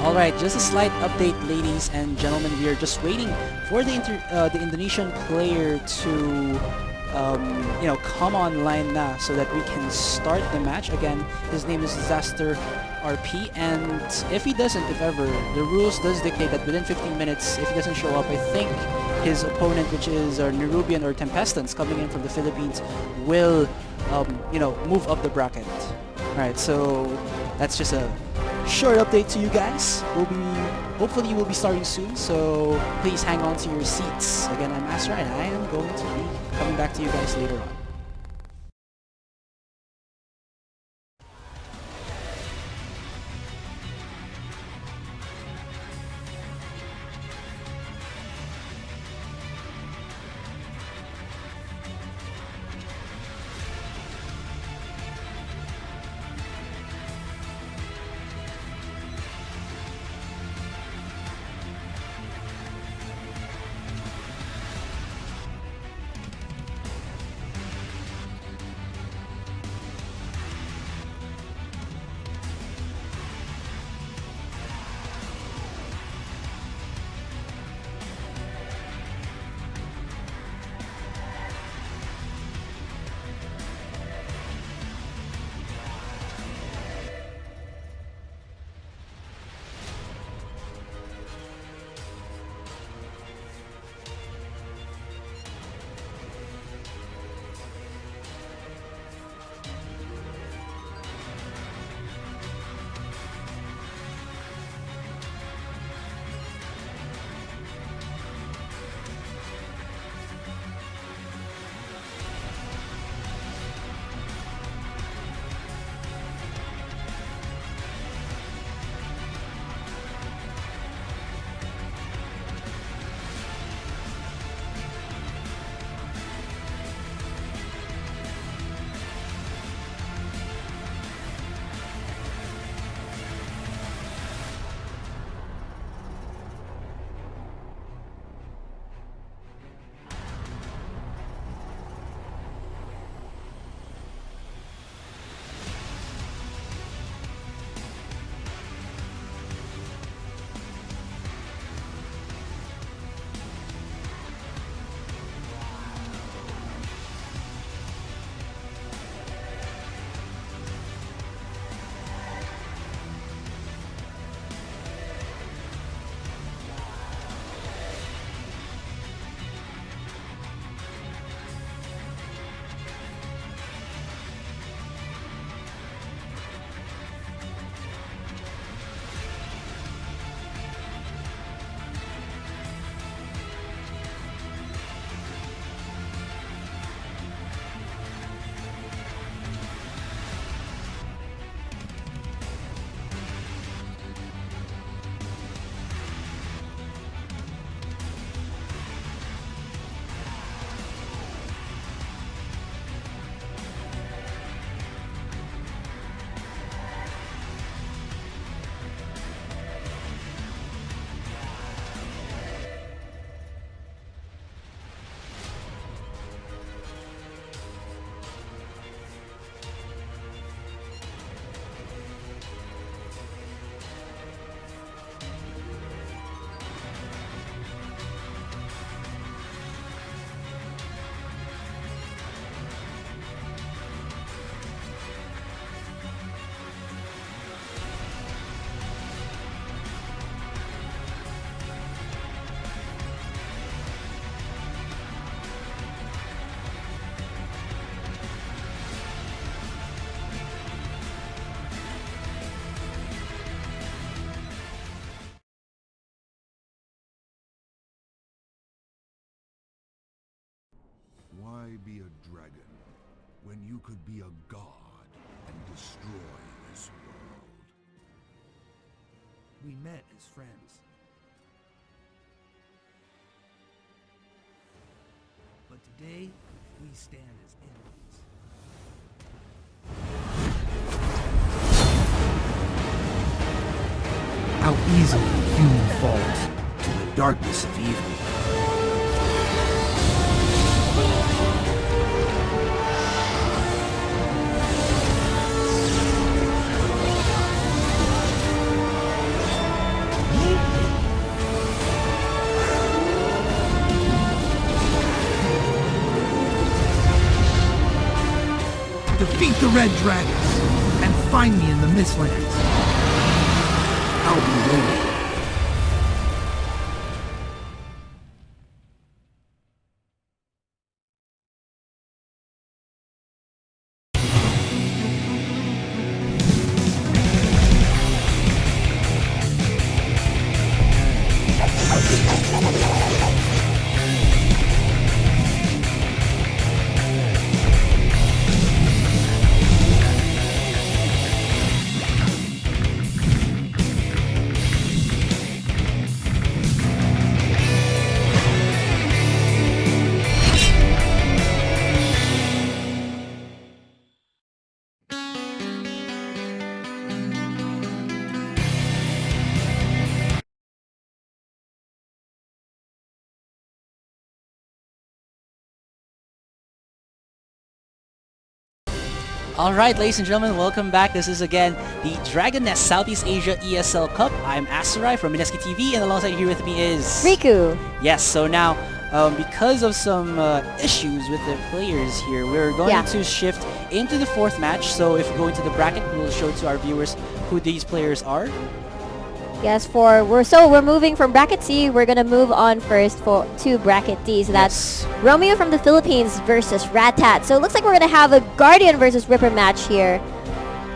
All right, just a slight update, ladies and gentlemen. We are just waiting for the Indonesian player to come online now so that we can start the match. Again, his name is Disaster RP, and if he doesn't, if ever, the rules does dictate that within 15 minutes, if he doesn't show up, I think his opponent, which is Nerubian or Tempestance coming in from the Philippines, will move up the bracket. All right, so that's just a short update to you guys. Hopefully we'll be starting soon, so please hang on to your seats. Again, I'm Astra, and I am going to be coming back to you guys later on. Why be a dragon when you could be a god and destroy this world? We met as friends. But today, we stand as enemies. How easily human falls to the darkness of evil. Defeat the red dragons and find me in the Mistlands. I'll be waiting. Alright, ladies and gentlemen, welcome back. This is again the Dragon Nest Southeast Asia ESL Cup. I'm Asarai from Mineski TV, and alongside here with me is... Riku. Yes, so now, because of some issues with the players here, we're going to shift into the fourth match. So if we go into the bracket, we'll show to our viewers who these players are. Yes, we're moving from bracket C. We're gonna move on first to bracket D. So that's Romeo from the Philippines versus Ratat. So it looks like we're gonna have a Guardian versus Ripper match here.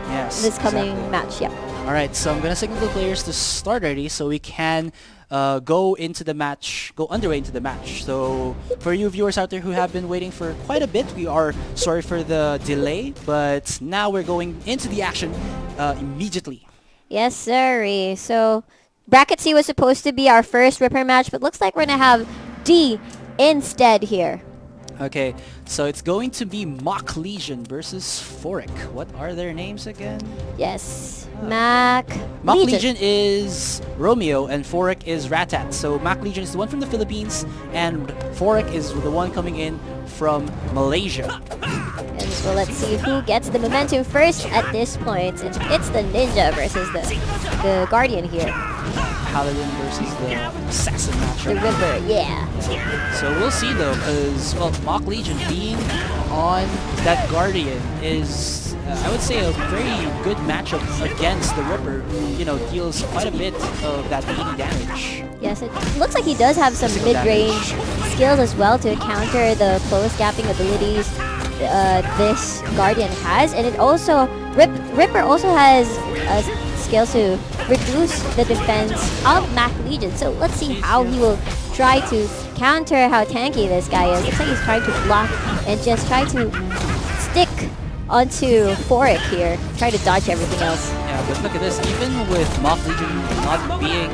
Yes, This coming match, yeah. All right, so I'm gonna signal the players to start already, so we can go underway into the match. So for you viewers out there who have been waiting for quite a bit, we are sorry for the delay, but now we're going into the action immediately. Yes, sir. So bracket C was supposed to be our first Ripper match, but looks like we're gonna have D instead here. Okay, so it's going to be Mock Legion versus Forik. What are their names again? Yes, Mock Legion is Romeo and Forik is Ratat. So Mock Legion is the one from the Philippines and Forik is the one coming in from Malaysia. And so let's see who gets the momentum first at this point. It's the Ninja versus the Guardian here. Paladin versus the Assassin match. The River, yeah. So we'll see though, because well, Mock Legion being on that Guardian is, I would say, a very good matchup against the Ripper, who deals quite a bit of that 80 damage. Yes, it looks like he does have some mid-range skills as well to counter the close gapping abilities this Guardian has, and it also Ripper also has skills to reduce the defense of Mock Legion. So let's see how he will try to counter how tanky this guy is. Looks like he's trying to block and just try to stick onto Forik here, try to dodge everything else. Yeah, but look at this. Even with Mock Legion not being,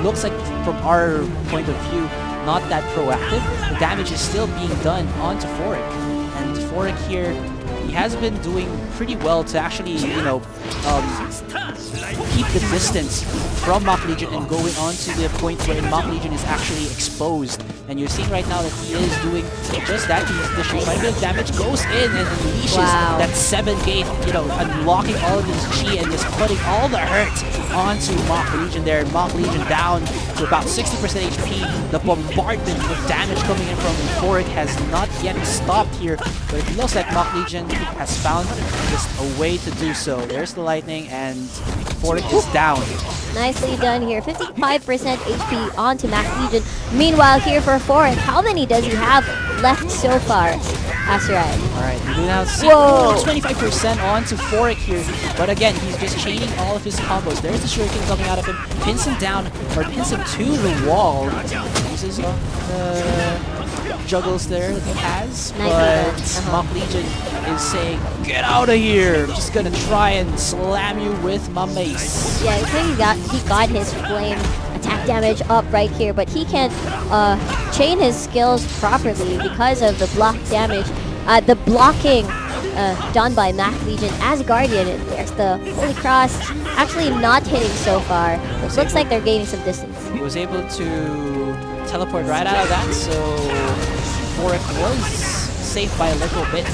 looks like from our point of view, not that proactive, the damage is still being done onto Forik. And Forik here, he has been doing pretty well to actually, keep the distance from Mock Legion and going on to the point where Mock Legion is actually exposed. And you're seeing right now that he is doing just that. He's dishing quite a bit of damage, goes in and unleashes that 7 gate, unlocking all of his chi and just putting all the hurt onto Mock Legion there. Mock Legion down to about 60% HP. The bombardment of damage coming in from Forik has not yet stopped here, but it looks like Mock Legion has found just a way to do so. There's the lightning and Forik is down. Nicely done here. 55% HP onto Mock Legion. Meanwhile, here for Forik, how many does he have left so far? Asarai. Alright, we do now see 25% onto Forik here, but again, he's just chaining all of his combos. There's the shuriken coming out of him, pins him down, or pins him to the wall. Uses juggles there that he has, but Mock Legion is saying, get out of here! I'm just gonna try and slam you with my mace. Yeah, he got his flame attack damage up right here, but he can't chain his skills properly because of the block damage, the blocking done by Mock Legion as Guardian. There's the Holy Cross actually not hitting so far. It looks like they're gaining some distance. He was able to teleport right out of that, so Forik was safe by a little bit.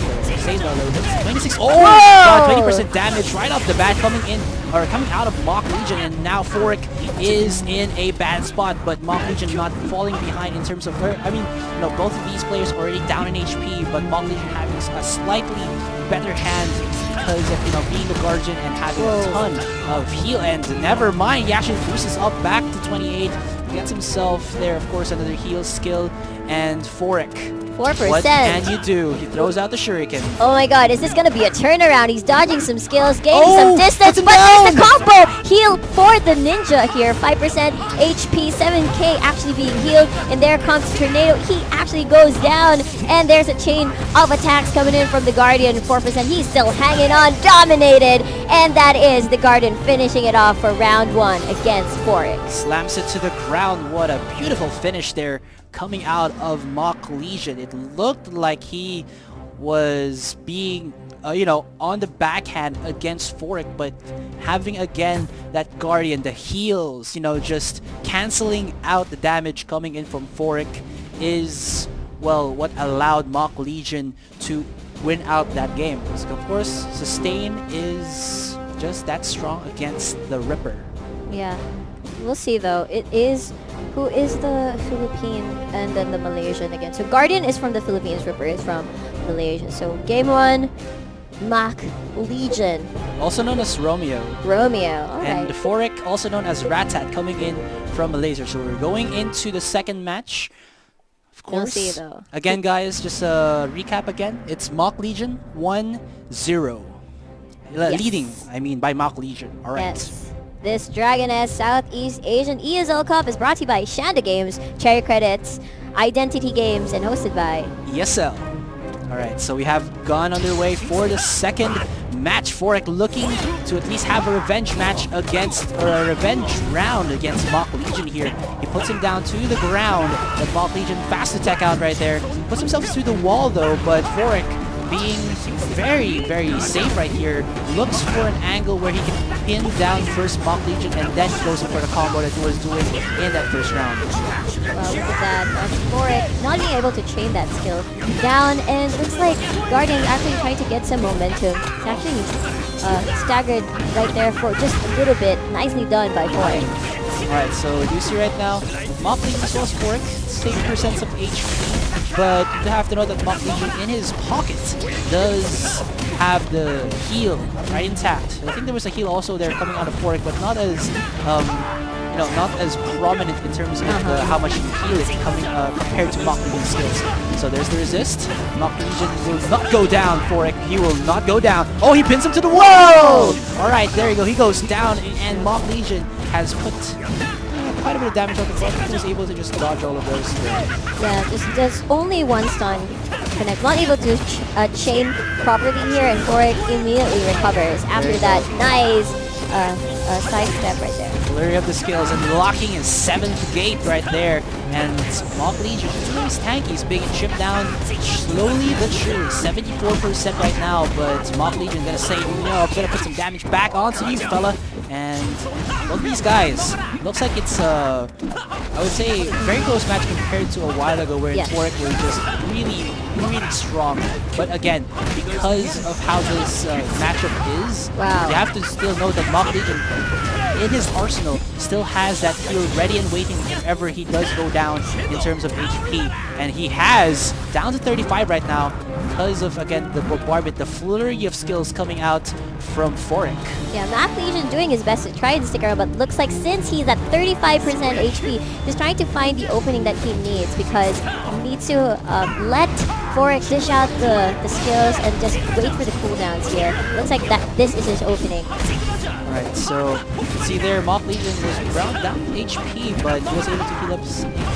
26. Oh my god, 20% damage right off the bat coming in or coming out of Mach Legion, and now Forik is in a bad spot, but Mach Legion not falling behind in terms of, I mean, you know, both of these players already down in HP, but Mach Legion having a slightly better hand because of, you know, being the Guardian and having a ton of heal, and never mind, he actually boosts up back to 28, gets himself there, of course, another heal skill, and Forik. 4%. What can you do? He throws out the shuriken. Oh my god, is this gonna be a turnaround? He's dodging some skills, gaining Oh, some distance, puts him but there's the down! combo! Heal for the ninja here. 5% HP, 7k actually being healed, and there comes Tornado. He actually goes down, and there's a chain of attacks coming in from the Guardian. 4%, he's still hanging on, dominated, and that is the Guardian finishing it off for round 1 against Forik. Slams it to the ground. What a beautiful finish there coming out of Mach Legion. It looked like he was being, you know, on the backhand against Forik, but having again that Guardian, the heals, you know, just canceling out the damage coming in from Forik is, well, what allowed Mach Legion to win out that game. Because of course, Sustain is just that strong against the Ripper. Yeah, we'll see though. It is, who is the Philippine and then the Malaysian again. So Guardian is from the Philippines, Ripper is from Malaysia. So game 1, Mach Legion. Also known as Romeo. Romeo, And alright. Forik, also known as Ratat, coming in from Malaysia. So we're going into the second match. Of We'll course, see, though. again guys, just a recap again. It's Mach Legion 1-0. Yes. Leading, I mean, by Mach Legion. Alright. Yes. This Dragoness Southeast Asian ESL Cup is brought to you by Shanda Games, Cherry Credits, Identity Games, and hosted by ESL. Alright, so we have gone underway for the second match. Forik looking to at least have a revenge match against, or a revenge round against Mach Legion here. He puts him down to the ground, but Mach Legion fast attack out right there. Puts himself through the wall though, but Forik being very, very safe right here, looks for an angle where he can pin down first Mach Legion and then goes in for the combo that he was doing in that first round. Well, look at that. That's Forik not being able to chain that skill down, and looks like Guardian is actually trying to get some momentum. It's actually staggered right there for just a little bit. Nicely done by Forik. Alright, so you see right now, Mach Legion as well as Forik, same percents of HP, but you have to know that Mach Legion in his pocket does have the heal right intact. I think there was a heal also there coming out of Forik, but not as, you know, not as prominent in terms of how much you heal it coming compared to Mach Legion's skills. So there's the resist. Mach Legion will not go down. Forik, he will not go down. Oh, he pins him to the wall! Alright, there you go. He goes down, and Mach Legion has put quite a bit of damage on the front. He was able to just dodge all of those. Yeah, just only one stun connect. Not able to chain properly here, and Forik immediately recovers after that nice side step right there. Flurry of the skills and locking his 7th gate right there. And Mach Legion, even though he's tanky, he's being chipped down slowly but surely. 74% right now, but Mach Legion gonna say, you know, I'm gonna put some damage back onto you, fella. And look at these guys. Looks like it's I would say very close match compared to a while ago where Forik was just really, really strong. But again, because of how this matchup is, you have to still know that Mach Legion in his arsenal still has that heal ready and waiting if ever he does go down in terms of HP. And he has down to 35 right now because of, again, the bombardment, the flurry of skills coming out from Forik. Yeah, Mach Legion doing his best to try and stick around, but looks like since he's at 35% HP, he's trying to find the opening that he needs, because he needs to let Forik dish out the skills and just wait for the cooldowns here. Looks like that this is his opening. Alright, so you can see there, Mach Legion was round down HP, but he was able to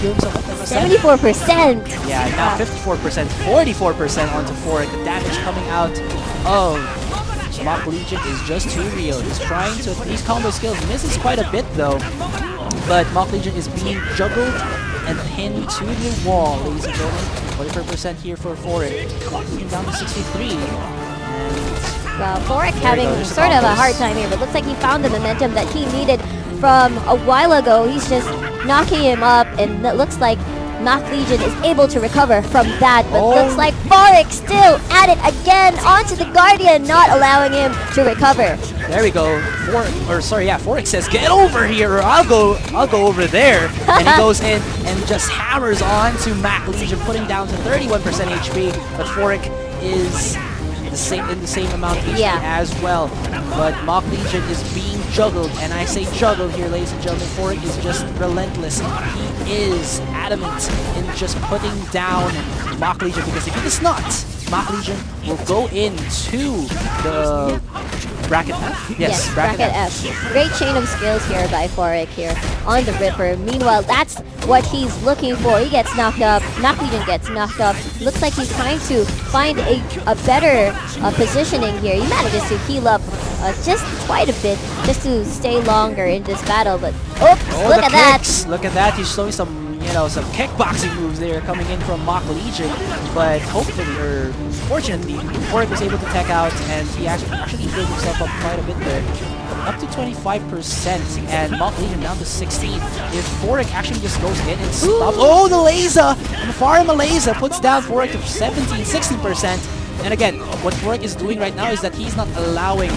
heal himself up. 74%! Yeah, now 54%, 44% onto Forik. The damage coming out of Mach Legion is just too real. He's trying to, these combo skills misses quite a bit though, but Mach Legion is being juggled and pinned to the wall, ladies and gentlemen. 44% here for Forik, looking down to 63. Well, Forik having sort of a hard time here, but looks like he found the momentum that he needed from a while ago. He's just knocking him up, and it looks like Mach Legion is able to recover from that, but looks like Forik still at it again onto the Guardian, not allowing him to recover. There we go. Forex says, "Get over here, or I'll go over there." And he goes in and just hammers on to Mac Legion, putting down to 31% HP. But Forex is in the same amount of HP as well. But Mock Legion is being juggled, and I say juggled here, ladies and gentlemen. Forex is just relentless. He is adamant in just putting down Mock Legion, because if he does not, Mock Legion will go into the bracket F? Yes, bracket F. Great chain of skills here by Forex here on the Ripper. Meanwhile, that's what he's looking for. He gets knocked up. Mock Legion gets knocked up. Looks like he's trying to find a better positioning here. He manages to heal up just quite a bit just to stay longer in this battle. But look at that! Look at that! He's showing some some kickboxing moves there coming in from Mock Legion, but hopefully, or fortunately, Forex was able to tech out, and he actually built himself up quite a bit there, up to 25%, and Mock Legion down to 16. If Forex actually just goes in and stops, oh, the laser! And Far Malaysia puts down Forex to 16%. And again, what Forex is doing right now is that he's not allowing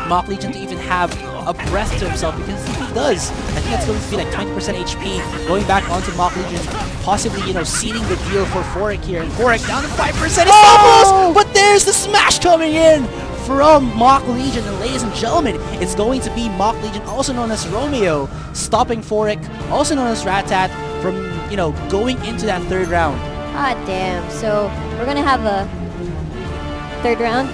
Mock Legion to even have a breath to himself, because if he does, I think it's going to be like 20% HP going back onto Mock Legion, possibly, sealing the deal for Forex here. And Forex down to 5%. It's almost, but there's the smash coming in from Mock Legion. And ladies and gentlemen, it's going to be Mock Legion, also known as Romeo, stopping Forex, also known as Ratat, from, going into that third round. Ah, damn. So we're going to have a third round?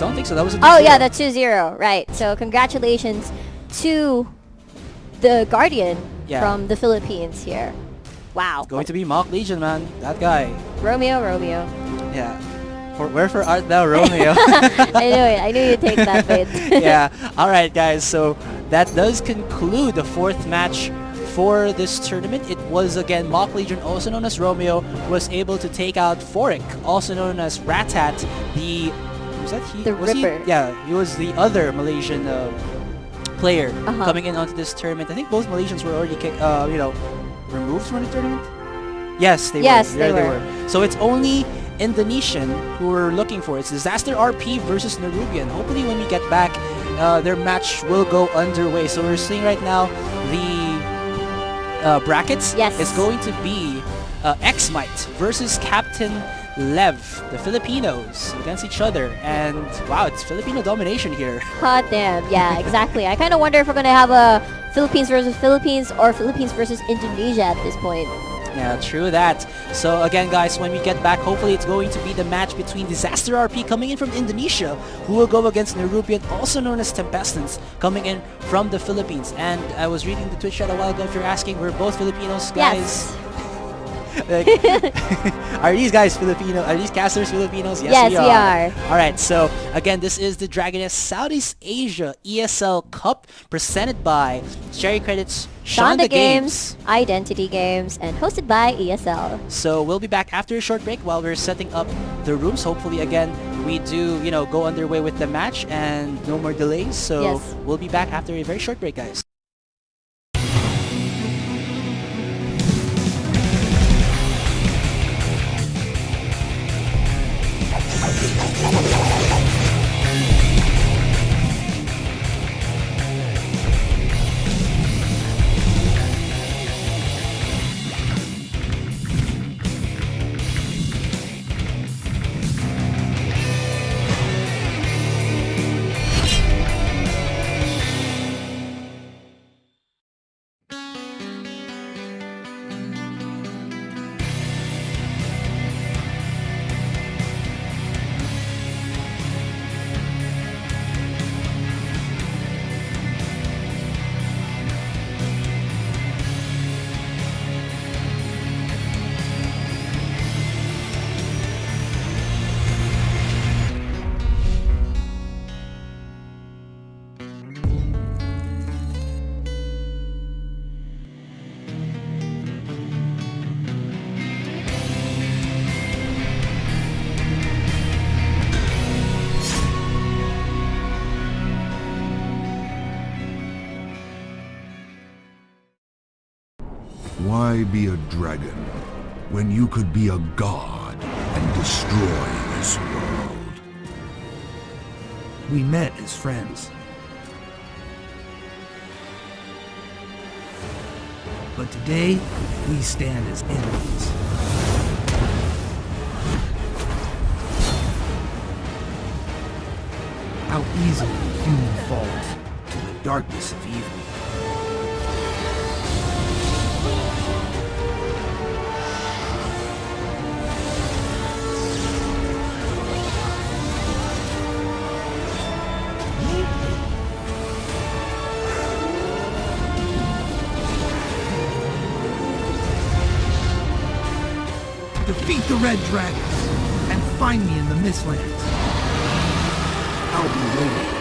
Don't think so. That was a 2-0. Oh yeah, the 2-0, right. So congratulations to the Guardian from the Philippines here. Wow. Going to be Mock Legion, man. That guy. Romeo. Yeah. Wherefore art thou, Romeo? I knew it. I knew you'd take that bait. Yeah. All right, guys. So that does conclude the fourth match for this tournament. It was again Mock Legion, also known as Romeo, was able to take out Forex, also known as Ratat, the Ripper. He was the other Malaysian player coming in onto this tournament. I think both Malaysians were already removed from the tournament. Yes, they were. So it's only Indonesian who we're looking for. It's Disaster RP versus Nerubian. Hopefully when we get back, their match will go underway. So we're seeing right now the brackets. Yes. It's going to be X-Mite versus Captain Lev, the Filipinos, against each other. And wow, it's Filipino domination here. Hot damn. Yeah, exactly. I kind of wonder if we're going to have a Philippines versus Philippines or Philippines versus Indonesia at this point. Yeah, true that. So again, guys, when we get back, hopefully it's going to be the match between Disaster RP coming in from Indonesia, who will go against Nerubian, also known as Tempestance, coming in from the Philippines. And I was reading the Twitch chat a while ago. If you're asking, we're both Filipinos, guys. Yes. Are these guys Filipino? Are these casters Filipinos? Yes, we are. Alright, so again, this is the Dragoness Southeast Asia ESL Cup presented by Cherry Credits, Shonda Games, Identity Games, and hosted by ESL. So we'll be back after a short break while we're setting up the rooms. Hopefully, again, we do, go underway with the match and no more delays. So we'll be back after a very short break, guys. Why be a dragon when you could be a god and destroy this world? We met as friends. But today, we stand as enemies. How easily a human falls to the darkness of evil. Defeat the Red Dragons and find me in the Mistlands. I'll be waiting.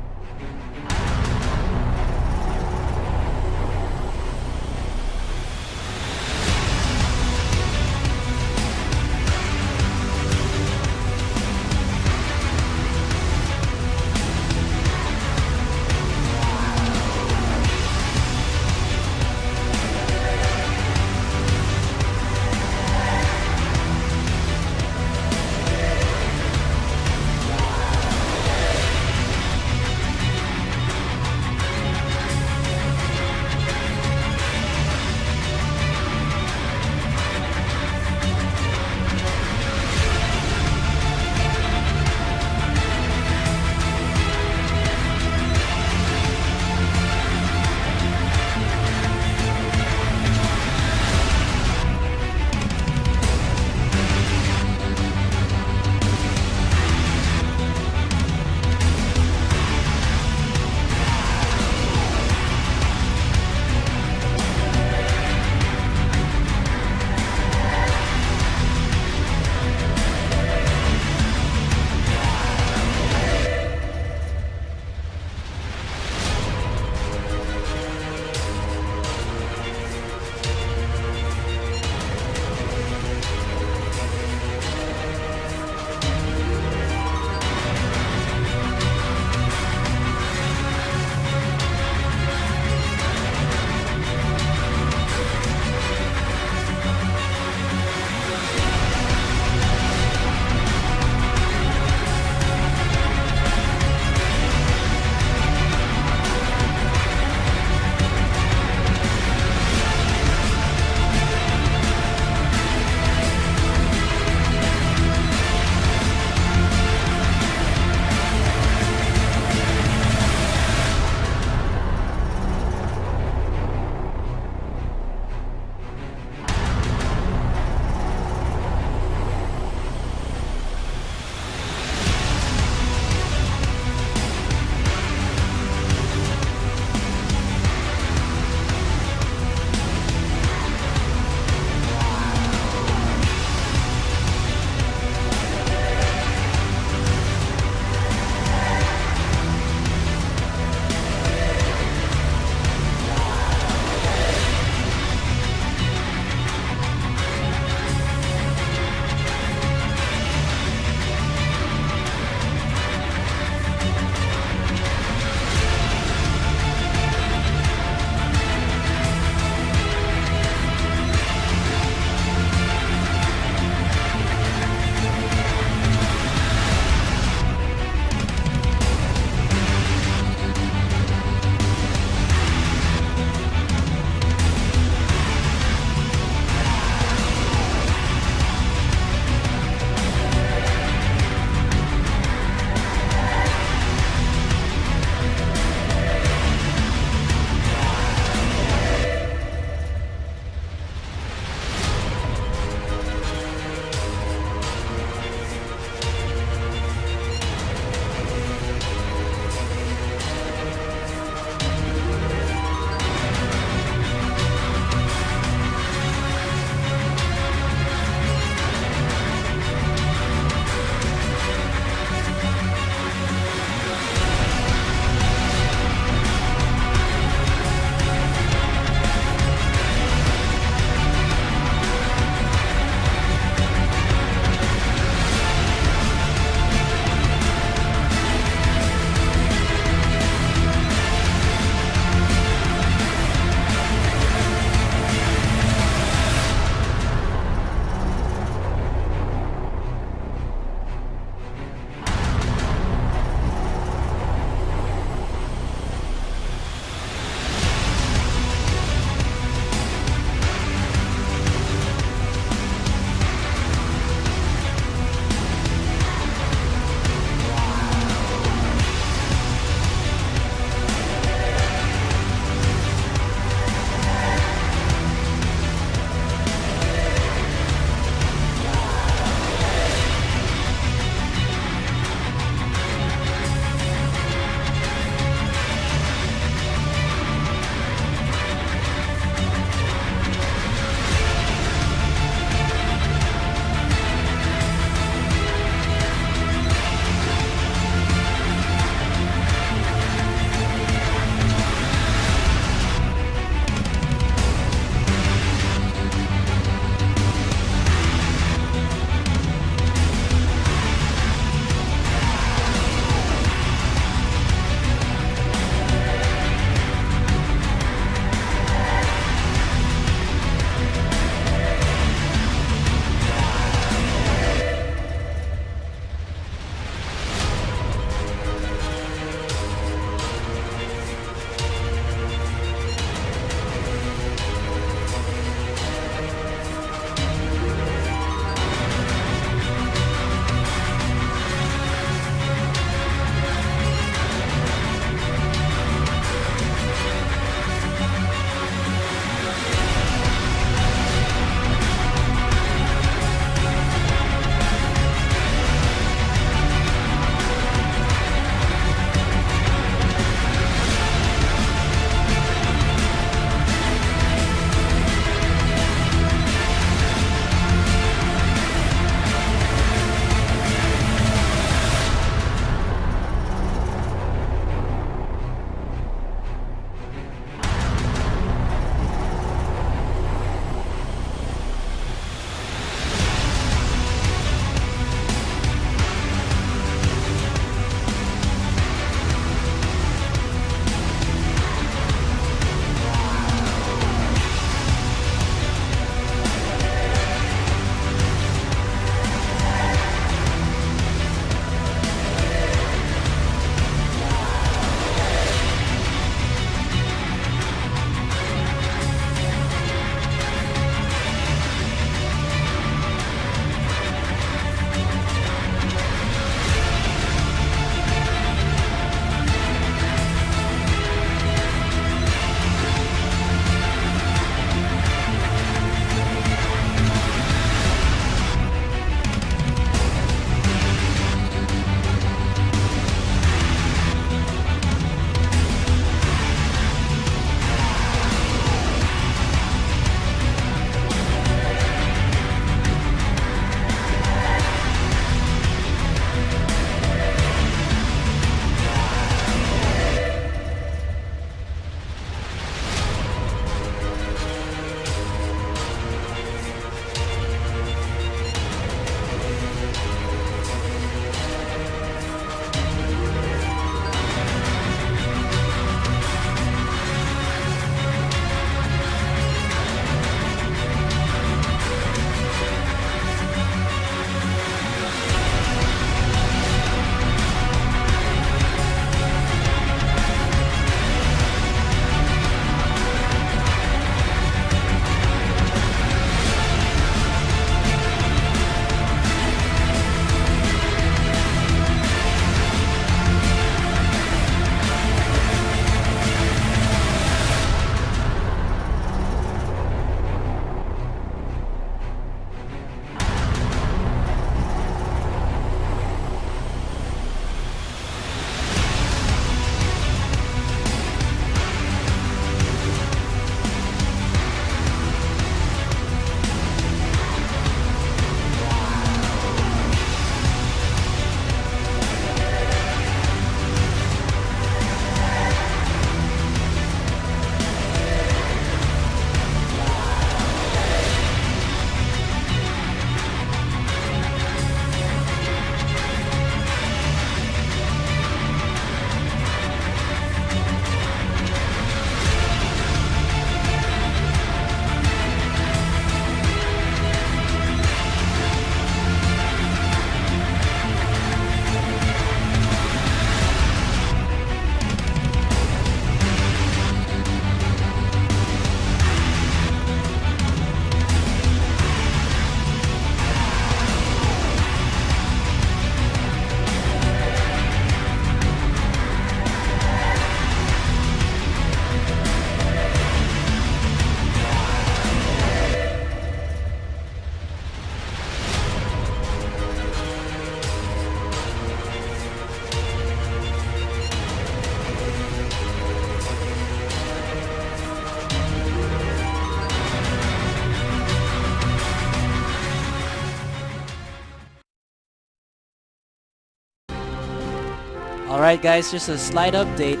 Alright guys, just a slight update.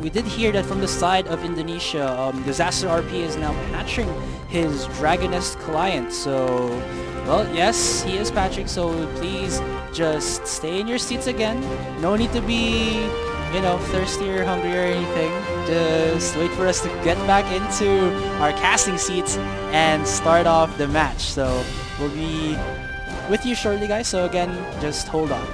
We did hear that from the side of Indonesia, Disaster RP is now patching his Dragoness client. So, well, yes, he is patching, so please just stay in your seats again. No need to be, you know, thirsty or hungry or anything. Just wait for us to get back into our casting seats and start off the match. So, we'll be with you shortly guys, so again, just hold on.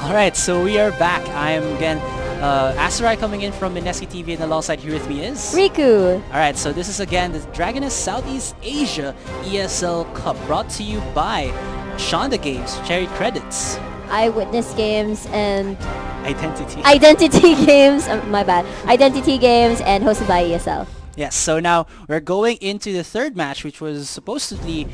Alright, so we are back. I am again Asarai coming in from Mineski TV, and alongside here with me is Riku. Alright, so this is again the Dragoness Southeast Asia ESL Cup, brought to you by Shonda Games, Cherry Credits, Eyewitness Games and Identity. Games. My bad. Identity Games and hosted by ESL. Yes, so now we're going into the third match, which was supposedly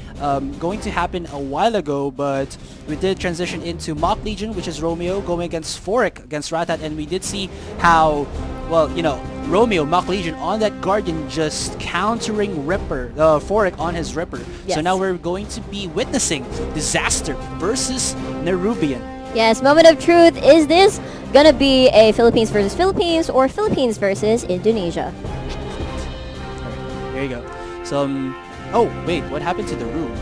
going to happen a while ago, but we did transition into Mock Legion, which is Romeo, going against Forik against Ratat, and we did see how, well, you know, Romeo, Mock Legion, on that Guardian just countering Forik on his Ripper. Yes. So now we're going to be witnessing Disaster versus Nerubian. Yes, moment of truth. Is this gonna be a Philippines versus Philippines or Philippines versus Indonesia? There you go. So, oh wait, what happened to the room?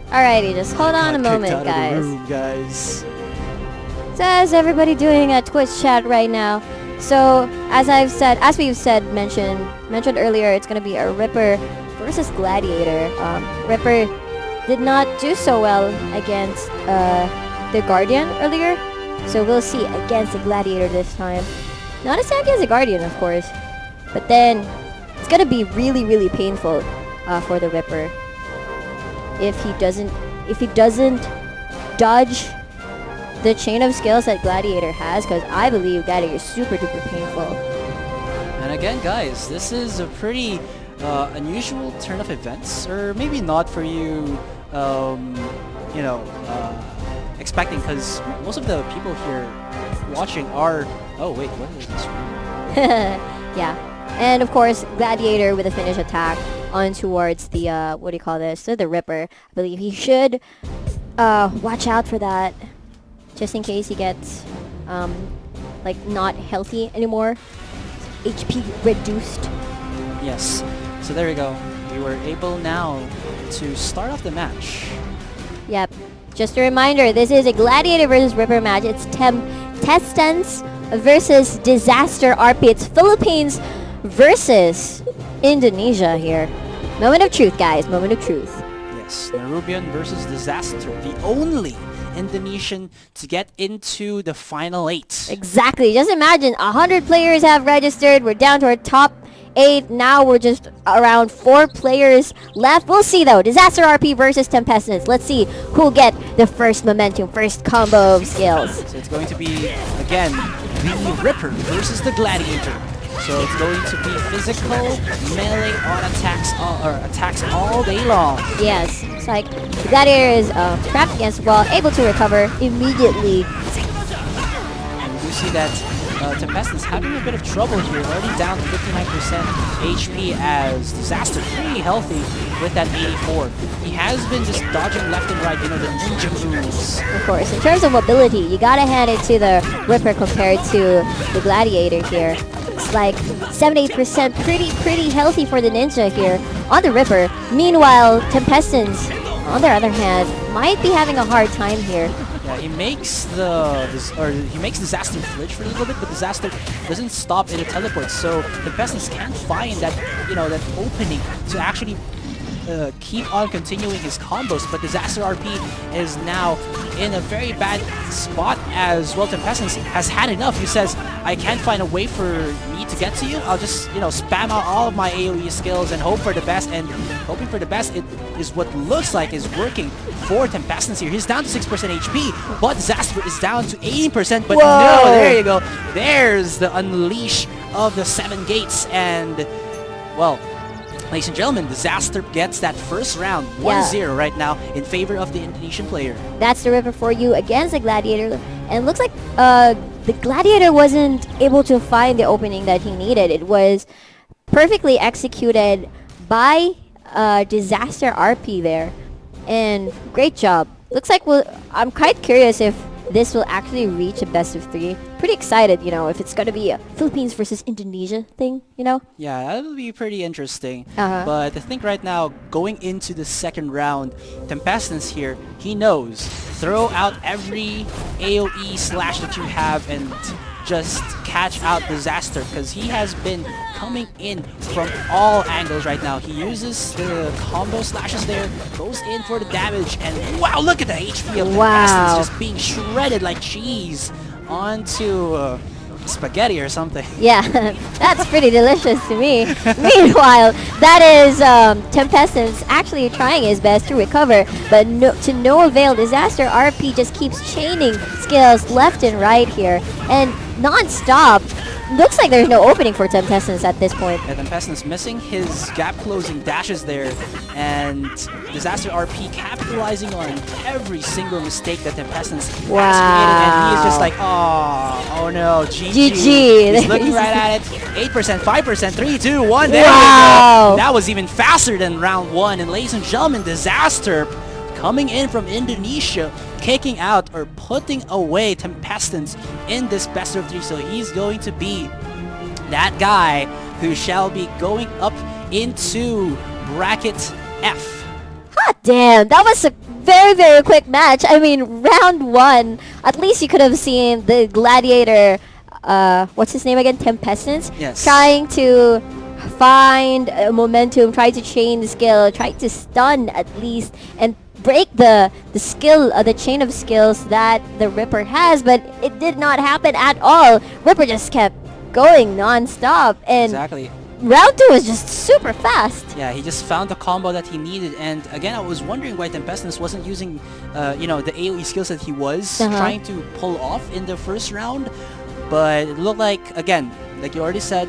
Alrighty, just hold on a Got kicked moment, out of the guys. room, guys. So how's everybody doing at Twitch chat right now? So as we've mentioned earlier, it's gonna be a Ripper versus Gladiator. Ripper did not do so well against the Guardian earlier, so we'll see against the Gladiator this time. Not as tanky as the Guardian, of course, but then it's gonna be really, really painful for the Ripper if he doesn't dodge the chain of skills that Gladiator has, because I believe Gladiator is super duper painful. And again, guys, this is a pretty unusual turn of events, or maybe not for you, you know, expecting, because most of the people here watching are... Oh wait, what is this? Yeah. And of course, Gladiator with a finish attack on towards the, what do you call this? The Ripper. I believe he should watch out for that, just in case he gets, like, not healthy anymore. HP reduced. Yes. So there we go. We were able now to start off the match. Yep. Just a reminder, this is a Gladiator versus Ripper match. It's Testance versus Disaster RP. It's Philippines versus Indonesia here. Moment of truth, guys. Moment of truth. Yes, Nerubian versus Disaster, the only Indonesian to get into the final 8. Exactly. Just imagine, 100 players have registered. We're down to our top 8. Now we're just around 4 players left. We'll see, though. Disaster RP versus Tempestance. Let's see who'll get the first momentum, first combo of skills. So it's going to be, again, the Ripper versus the Gladiator. So it's going to be physical, melee on attacks all day long. Yes, it's like the Gladiator is trapped against the wall, able to recover immediately. And we do see that Tempest is having a bit of trouble here, already down to 59% HP as Disaster pretty healthy with that 84. He has been just dodging left and right, you know, the ninja moves. Of course, in terms of mobility, you gotta hand it to the Ripper compared to the Gladiator here. It's like 78%, pretty healthy for the Ninja here on the Ripper. Meanwhile, Tempestance, on the other hand, might be having a hard time here. Yeah, he makes Disaster flinch for a little bit, but Disaster doesn't stop in a teleport, so the Peasants can't find that, you know, that opening to actually keep on continuing his combos. But Disaster RP is now in a very bad spot as well. Tempestance has had enough. He says, I can't find a way for me to get to you. I'll just, you know, spam out all of my AoE skills and hope for the best. And hoping for the best, it is what looks like is working for Tempestance here. He's down to 6% HP, but Disaster is down to 18%. But Whoa. no, there you go. There's the unleash of the 7 gates. And, well, ladies and gentlemen, Disaster gets that first round, 1-0 right now in favor of the Indonesian player. That's the Ripper for you against the Gladiator. And it looks like the Gladiator wasn't able to find the opening that he needed. It was perfectly executed by Disaster RP there. And great job. Looks like I'm quite curious if this will actually reach a best of 3. Pretty excited, you know, if it's going to be a Philippines versus Indonesia thing, you know? Yeah, that'll be pretty interesting. Uh-huh. But I think right now, going into the second round, Tempestance here, he knows. Throw out every AoE slash that you have and just catch out Disaster, because he has been coming in from all angles right now. He uses the combo slashes there, goes in for the damage, and wow, look at the HP of Tempestance just being shredded like cheese onto spaghetti or something. Yeah, that's pretty delicious to me. Meanwhile, that is Tempestance actually trying his best to recover, but to no avail. Disaster RP just keeps chaining skills left and right here, and non-stop. Looks like there's no opening for Tempestance at this point. Yeah, Tempestance missing his gap-closing dashes there, and Disaster RP capitalizing on every single mistake that Tempestance has created, and he is just like, oh no, GG. He's looking right at it. 8%, 5%, 3, 2, 1, there we go. That was even faster than round 1, and ladies and gentlemen, Disaster coming in from Indonesia, kicking out or putting away Tempestance in this best of 3. So he's going to be that guy who shall be going up into bracket F. Hot damn, that was a very quick match. I mean, round 1, at least you could have seen the Gladiator, what's his name again? Tempestance? Yes. Trying to find momentum, try to chain the skill, try to stun at least, and break the skill, the chain of skills that the Ripper has, but it did not happen at all. Ripper just kept going non-stop, and Exactly. round 2 was just super fast. Yeah, he just found the combo that he needed, and again, I was wondering why Tempestance wasn't using, you know, the AoE skills that he was trying to pull off in the first round, but it looked like, again, like you already said,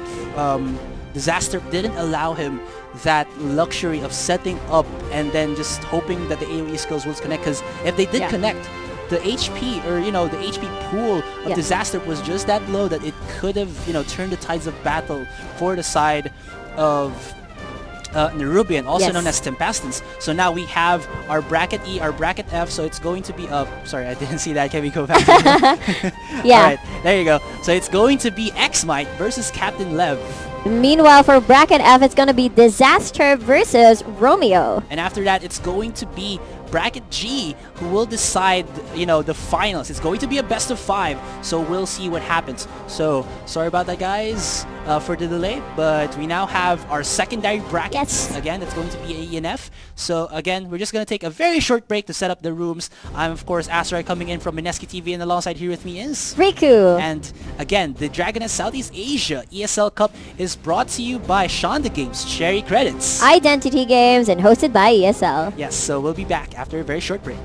Disaster didn't allow him that luxury of setting up and then just hoping that the AoE skills will connect, because if they did connect, the HP, or you know, the HP pool of Disaster was just that low that it could have, you know, turned the tides of battle for the side of Nerubian, also known as Tempestance. So now we have our bracket E, our bracket F, so it's going to be sorry, I didn't see that. Can we go back? Alright, there you go. So it's going to be X-Mite versus Captain Lev. Meanwhile, for bracket F, it's going to be Disaster versus Romeo. And after that, it's going to be bracket G who will decide, you know, the finals. It's going to be a best of 5, so we'll see what happens. So sorry about that, guys, for the delay, but we now have our secondary brackets. Again, it's going to be A, E, and F. So again, we're just going to take a very short break to set up the rooms. I'm of course Asteroid, coming in from Mineski TV, and alongside here with me is Riku. And again, the Dragoness Southeast Asia ESL Cup is brought to you by Shonda Games, Cherry Credits, Identity Games, and hosted by ESL. Yes, so we'll be back after a very short break.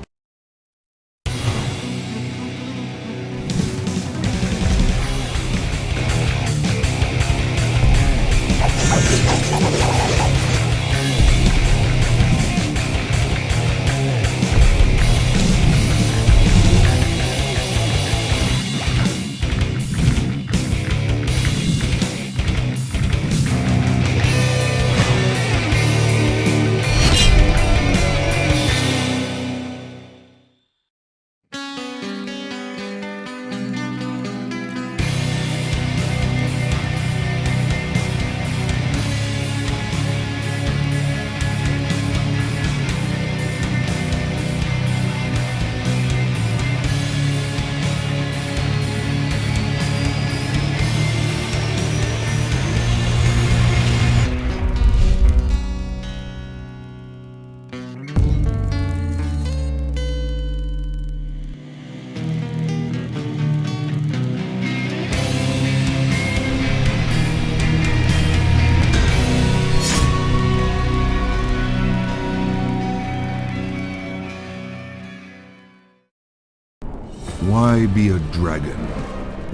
Why be a dragon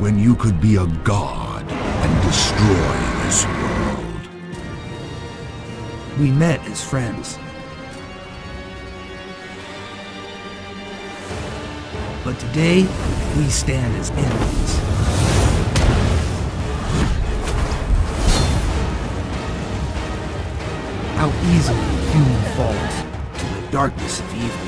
when you could be a god and destroy this world? We met as friends. But today, we stand as enemies. How easily human falls to the darkness of evil.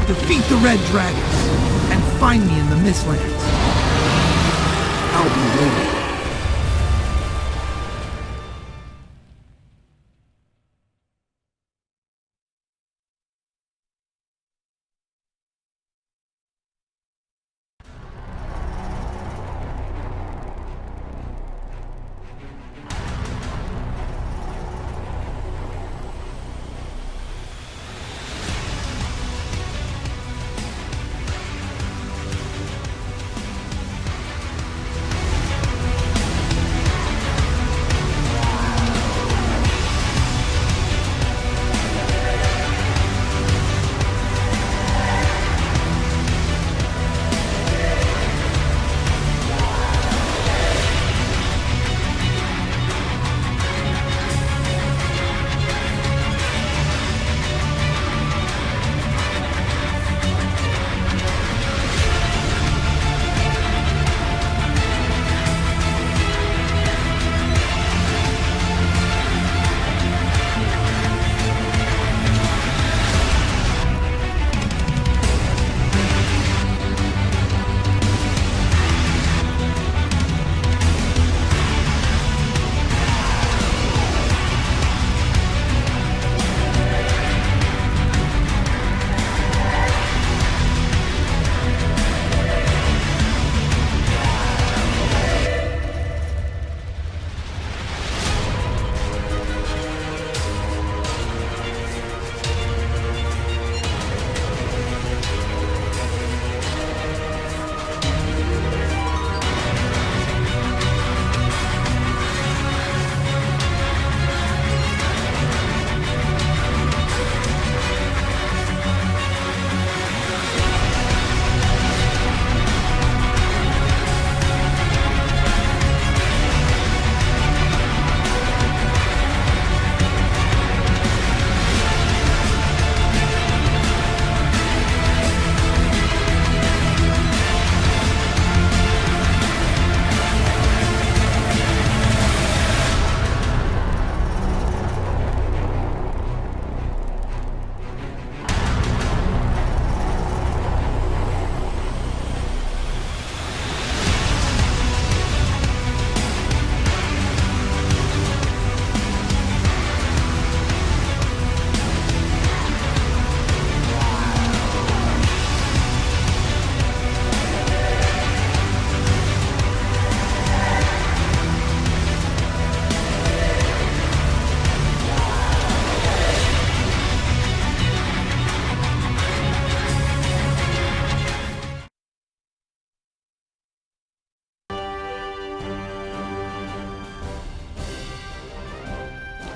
Defeat the Red Dragons and find me in the Mistlands. I'll be waiting.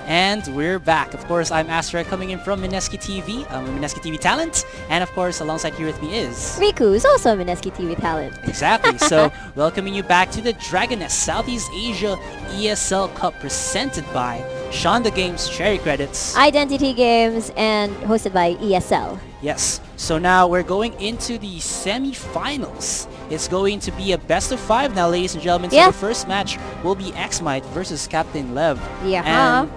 And we're back. Of course, I'm Astra coming in from Mineski TV. I'm a Mineski TV talent. And of course, alongside here with me is... Riku is also a Mineski TV talent. Exactly. So, welcoming you back to the Dragoness Southeast Asia ESL Cup presented by Shonda Games Cherry Credits. Identity Games and hosted by ESL. Yes. So now we're going into the semi-finals. It's going to be a best of 5 now, ladies and gentlemen. So Yeah. the first match will be X-Mite versus Captain Lev. Yeah. And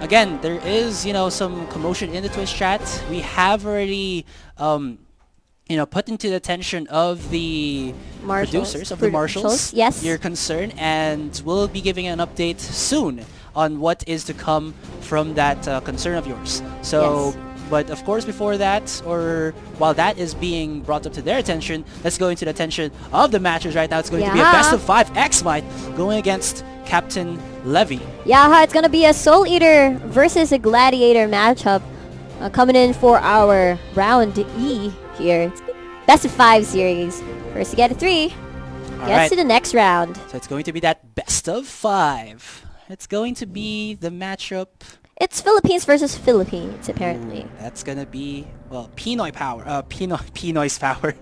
again, there is, some commotion in the Twitch chat. We have already, put into the attention of the producers, of the marshals, Yes. your concern, and we'll be giving an update soon on what is to come from that concern of yours. So, Yes. but of course, before that, or while that is being brought up to their attention, let's go into the attention of the matches right now. It's going to be a Yeah. best of 5 X-Mite going against Captain Levy. Yeah, it's gonna be a Soul Eater versus a Gladiator matchup. Coming in for our round E here. It's best of 5 series. First to get a 3 All gets right. to the next round. So it's going to be that best of 5. It's going to be the matchup. It's Philippines versus Philippines, apparently. That's gonna be, well, Pinoy power. Pinoy's power.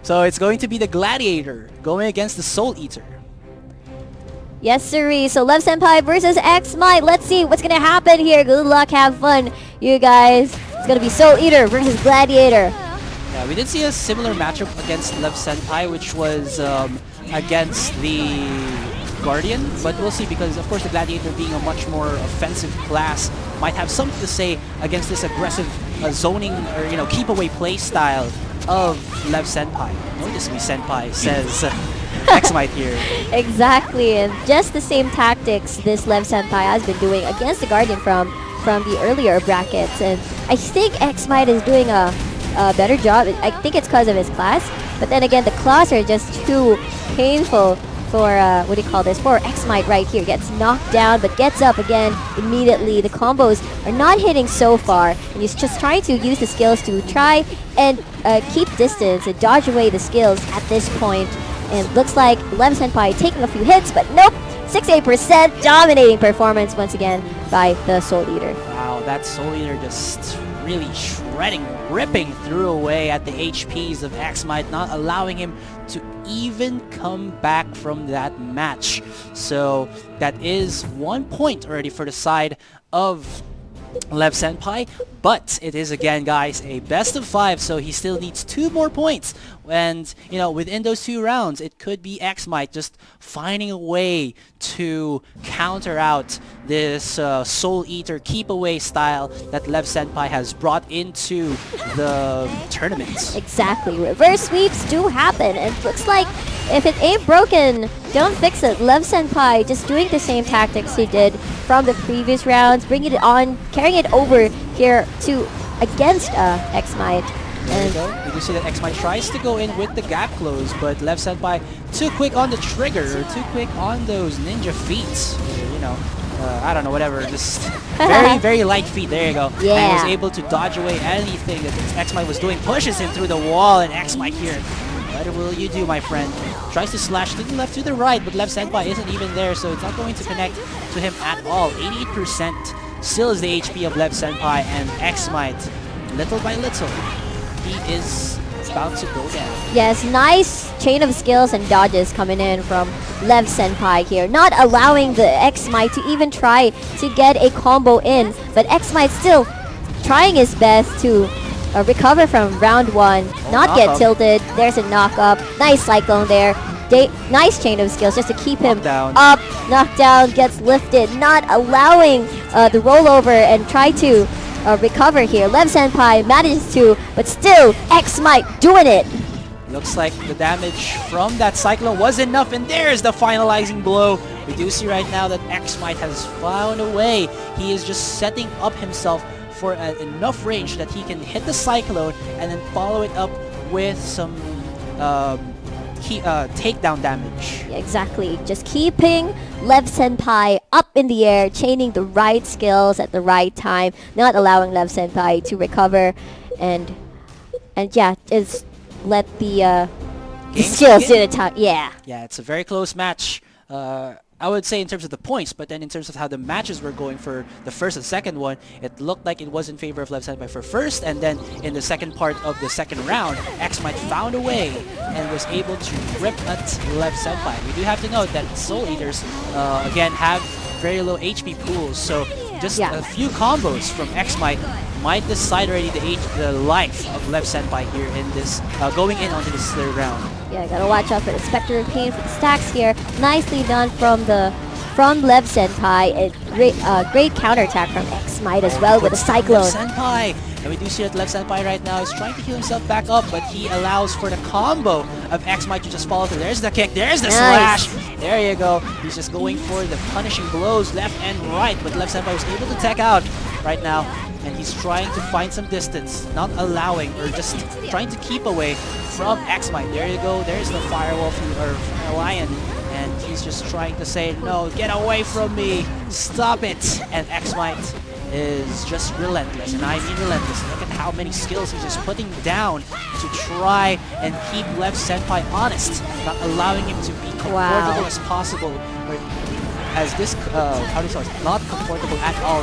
So it's going to be the Gladiator going against the Soul Eater. Yes, sirree. So Lev Senpai versus X Might. Let's see what's gonna happen here. Good luck, have fun, you guys. It's gonna be Soul Eater versus Gladiator. Yeah, we did see a similar matchup against Lev Senpai, which was against the Guardian, but we'll see, because of course the Gladiator, being a much more offensive class, might have something to say against this aggressive zoning or keep away play style of Lev Senpai. Notice me, Senpai, says X Might here. Exactly, and just the same tactics this Lev Senpai has been doing against the Guardian from the earlier brackets, and I think X Might is doing a better job. I think it's because of his class, but then again, the class are just too painful for for X Might right here. Gets knocked down but gets up again immediately. The combos are not hitting so far, and he's just trying to use the skills to try and keep distance and dodge away the skills at this point. And looks like Lev Senpai taking a few hits, but nope, 68% dominating performance once again by the Soul Eater. Wow, that Soul Eater just really shredding, ripping through away at the HPs of X Might, not allowing him to even come back from that match. So that is 1 point already for the side of Lev Senpai, but it is again, guys, a best of 5, so he still needs 2 more points. And within those 2 rounds, it could be X Might just finding a way to counter out this Soul Eater keep away style that Lev Senpai has brought into the tournament. Exactly, reverse sweeps do happen, and looks like if it ain't broken, don't fix it. Lev Senpai just doing the same tactics he did from the previous rounds, bringing it on, carrying it over here to against X Might. There we go. We do see that X Might tries to go in with the gap close, but Lev Senpai too quick on the trigger, or too quick on those ninja feet. I don't know, whatever. Just very, very light feet. There you go. Yeah. And was able to dodge away anything that X Might was doing. Pushes him through the wall, and X Might here. What will you do, my friend? Tries to slash to the left, to the right, but Lev Senpai isn't even there, so it's not going to connect to him at all. 88% still is the HP of Lev Senpai, and X Might, little by little, he is about to go down. Yes, nice chain of skills and dodges coming in from Lev Senpai here, not allowing the X Might to even try to get a combo in, but X Might still trying his best to recover from round 1, not get tilted. There's a knock up, nice cyclone there. Nice chain of skills just to keep him up, knocked down, gets lifted, not allowing the rollover and try to recover here. Lev Senpai manages to, but still X Might doing it. Looks like the damage from that cyclone was enough, and there's the finalizing blow. We do see right now that X Might has found a way. He is just setting up himself for enough range that he can hit the cyclone and then follow it up with some takedown damage. Exactly, just keeping Lev Senpai up in the air, chaining the right skills at the right time, not allowing Lev Senpai to recover, and yeah, just let the skills do the time. Yeah, it's a very close match. I would say in terms of the points, but then in terms of how the matches were going for the first and second one, it looked like it was in favor of Lev Senpai for first, and then in the second part of the second round, X Might found a way and was able to rip at Lev Senpai. We do have to note that Soul Eaters, again, have very low HP pools, so just a few combos from X Might decide already the life of Lev Senpai here in this, going in onto this third round. Yeah, gotta watch out for the Spectre of Pain for the stacks here. Nicely done from Lev Senpai. A great counterattack from X Might as well with a Cyclone. Lev Senpai! And we do see that Lev Senpai right now is trying to heal himself back up, but he allows for the combo of X Might to just follow through. There's the kick, there's the slash! There you go. He's just going for the punishing blows left and right, but Lev Senpai was able to tech out right now. And he's trying to find some distance, not allowing, or just trying to keep away from X Might. There you go, there's the Firewolf, or Lion, and he's just trying to say, no, get away from me, stop it! And X Might is just relentless, and I mean relentless. Look at how many skills he's just putting down to try and keep Lev Senpai honest, not allowing him to be comfortable as possible. Or as this, how do you say it? Not comfortable at all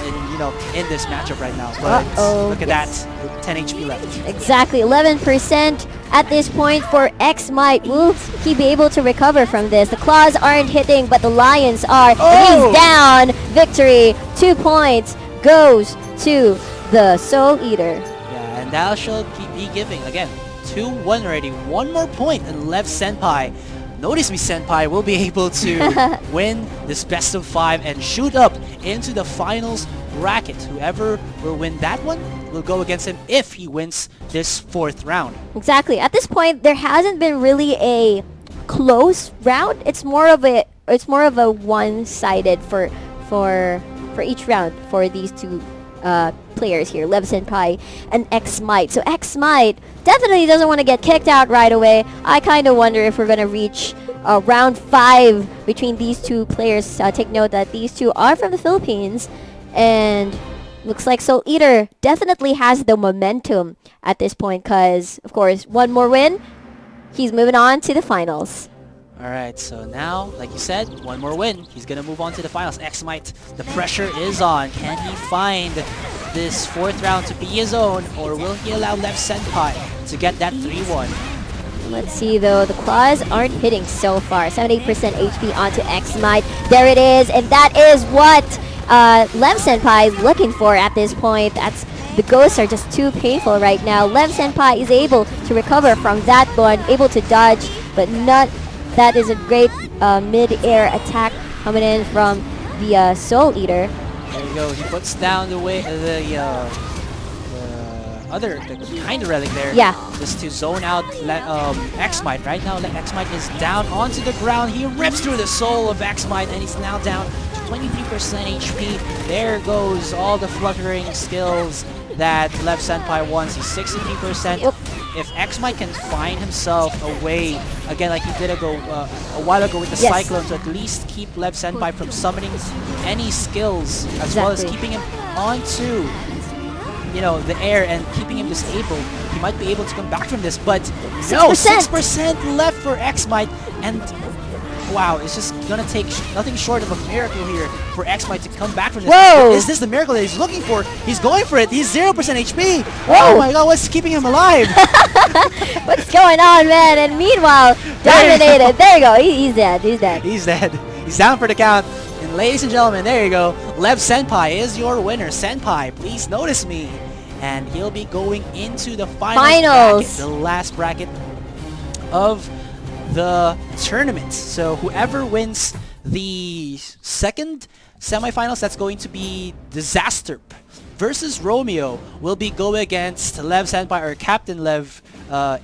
in this matchup right now. But look at that, 10 HP left. Exactly, 11% at this point for X Might. Will he be able to recover from this? The claws aren't hitting, but the lions are. And he's down. Victory, 2 points goes to the Soul Eater. Yeah, and that shall be giving, again, 2-1 already. 1 more point, and Lev Senpai, Notice Me Senpai, will be able to win this best of 5 and shoot up into the finals bracket. Whoever will win that one will go against him if he wins this 4th round. Exactly. At this point, there hasn't been really a close round. It's more of a one-sided for each round for these two players here, Lev Senpai and X Might. So X Might definitely doesn't want to get kicked out right away. I kind of wonder if we're going to reach round 5 between these two players. Take note that these two are from the Philippines, and looks like Soul Eater definitely has the momentum at this point because, of course, 1 more win, he's moving on to the finals. Alright, so now, like you said, 1 more win. He's going to move on to the finals. X Might, the pressure is on. Can he find this 4th round to be his own, or will he allow Lev Senpai to get that 3-1? Let's see though, the claws aren't hitting so far. 78% HP onto X Might. There it is, and that is what Lev Senpai is looking for at this point. The ghosts are just too painful right now. Lev Senpai is able to recover from that one, able to dodge, but not. That is a great mid-air attack coming in from the Soul Eater. There you go. He puts down the kind of relic there. Yeah. Just to zone out X Might. Right now, X Might is down onto the ground. He rips through the soul of X Might, and he's now down to 23% HP. There goes all the fluttering skills that Lev Senpai wants. He's 63%. Yep. If X Might can find himself a way, again, like he did a while ago with the Cyclone, to at least keep Lev Senpai from summoning any skills, as well as keeping him onto the air and keeping him disabled, he might be able to come back from this. But no, 6% left for X Might, and wow, it's just gonna take nothing short of a miracle here for X Might to come back from this. Whoa! Is this the miracle that he's looking for? He's going for it. He's 0% HP. Whoa! Oh my god, what's keeping him alive? What's going on, man? And meanwhile, dominated. There you go. He's dead. He's dead. He's dead. He's down for the count. And ladies and gentlemen, there you go. Lev Senpai is your winner. Senpai, please notice me. And he'll be going into the finals. Bracket, the last bracket of the tournament. So whoever wins the 2nd semifinals, that's going to be Disaster versus Romeo, will be going against Lev Senpai, or Captain Lev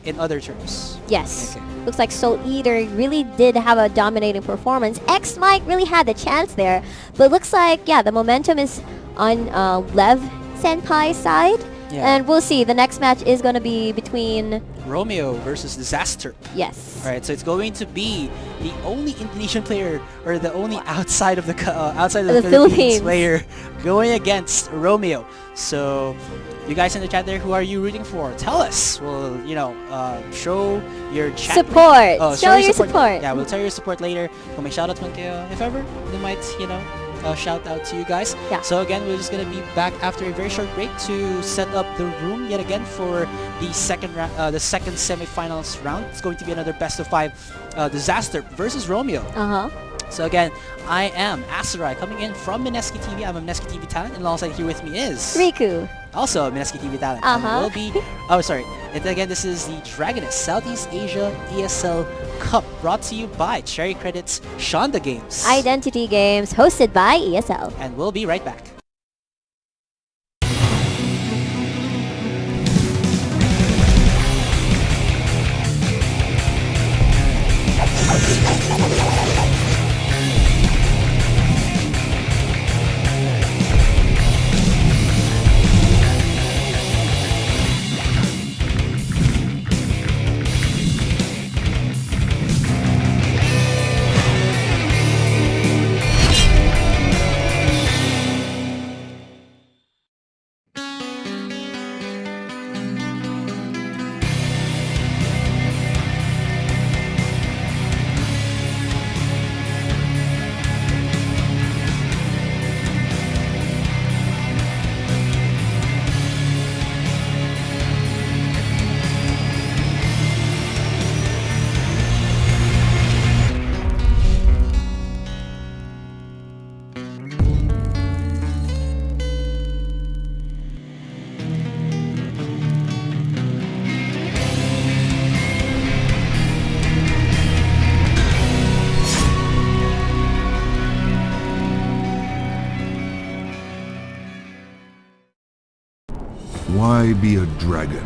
in other terms. Yes. Okay. Looks like Soul Eater really did have a dominating performance. X Might really had the chance there, but looks like, the momentum is on Lev Senpai's side. Yeah. And we'll see. The next match is going to be between Romeo versus Disaster. Yes. Alright, so it's going to be the only Indonesian player, or the only outside of the Philippines player going against Romeo. So, you guys in the chat there, who are you rooting for? Tell us. We'll, show your chat. Support. Show your support. Yeah, we'll tell your support later. Kung may shoutouts man kayo, if ever, they might, shout out to you guys. Yeah. So again, we're just gonna be back after a very short break to set up the room yet again for the second semifinals round. It's going to be another best of 5 Disaster versus Romeo. So again, I am Asarai, coming in from Mineski TV. I'm a Mineski TV talent, and alongside here with me is Riku. Also a Mineski TV talent. And we'll be and again, this is the Dragoness Southeast Asia ESL Cup, brought to you by Cherry Credits Shonda Games. Identity Games, hosted by ESL. And we'll be right back. Why be a dragon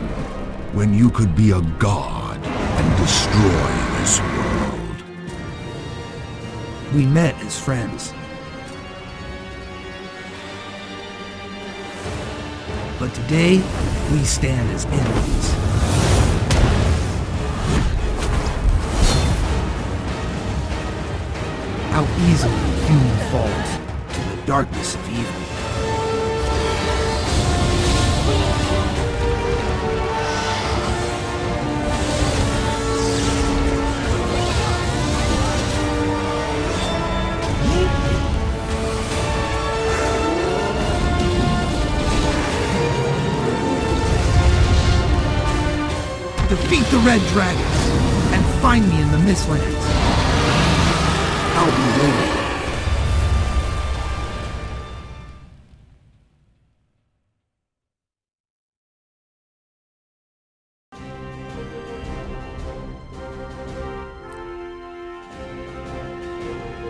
when you could be a god and destroy this world? We met as friends. But today, we stand as enemies. How easily human falls to the darkness of evil. Defeat the Red Dragons and find me in the Mistlands. I'll be waiting.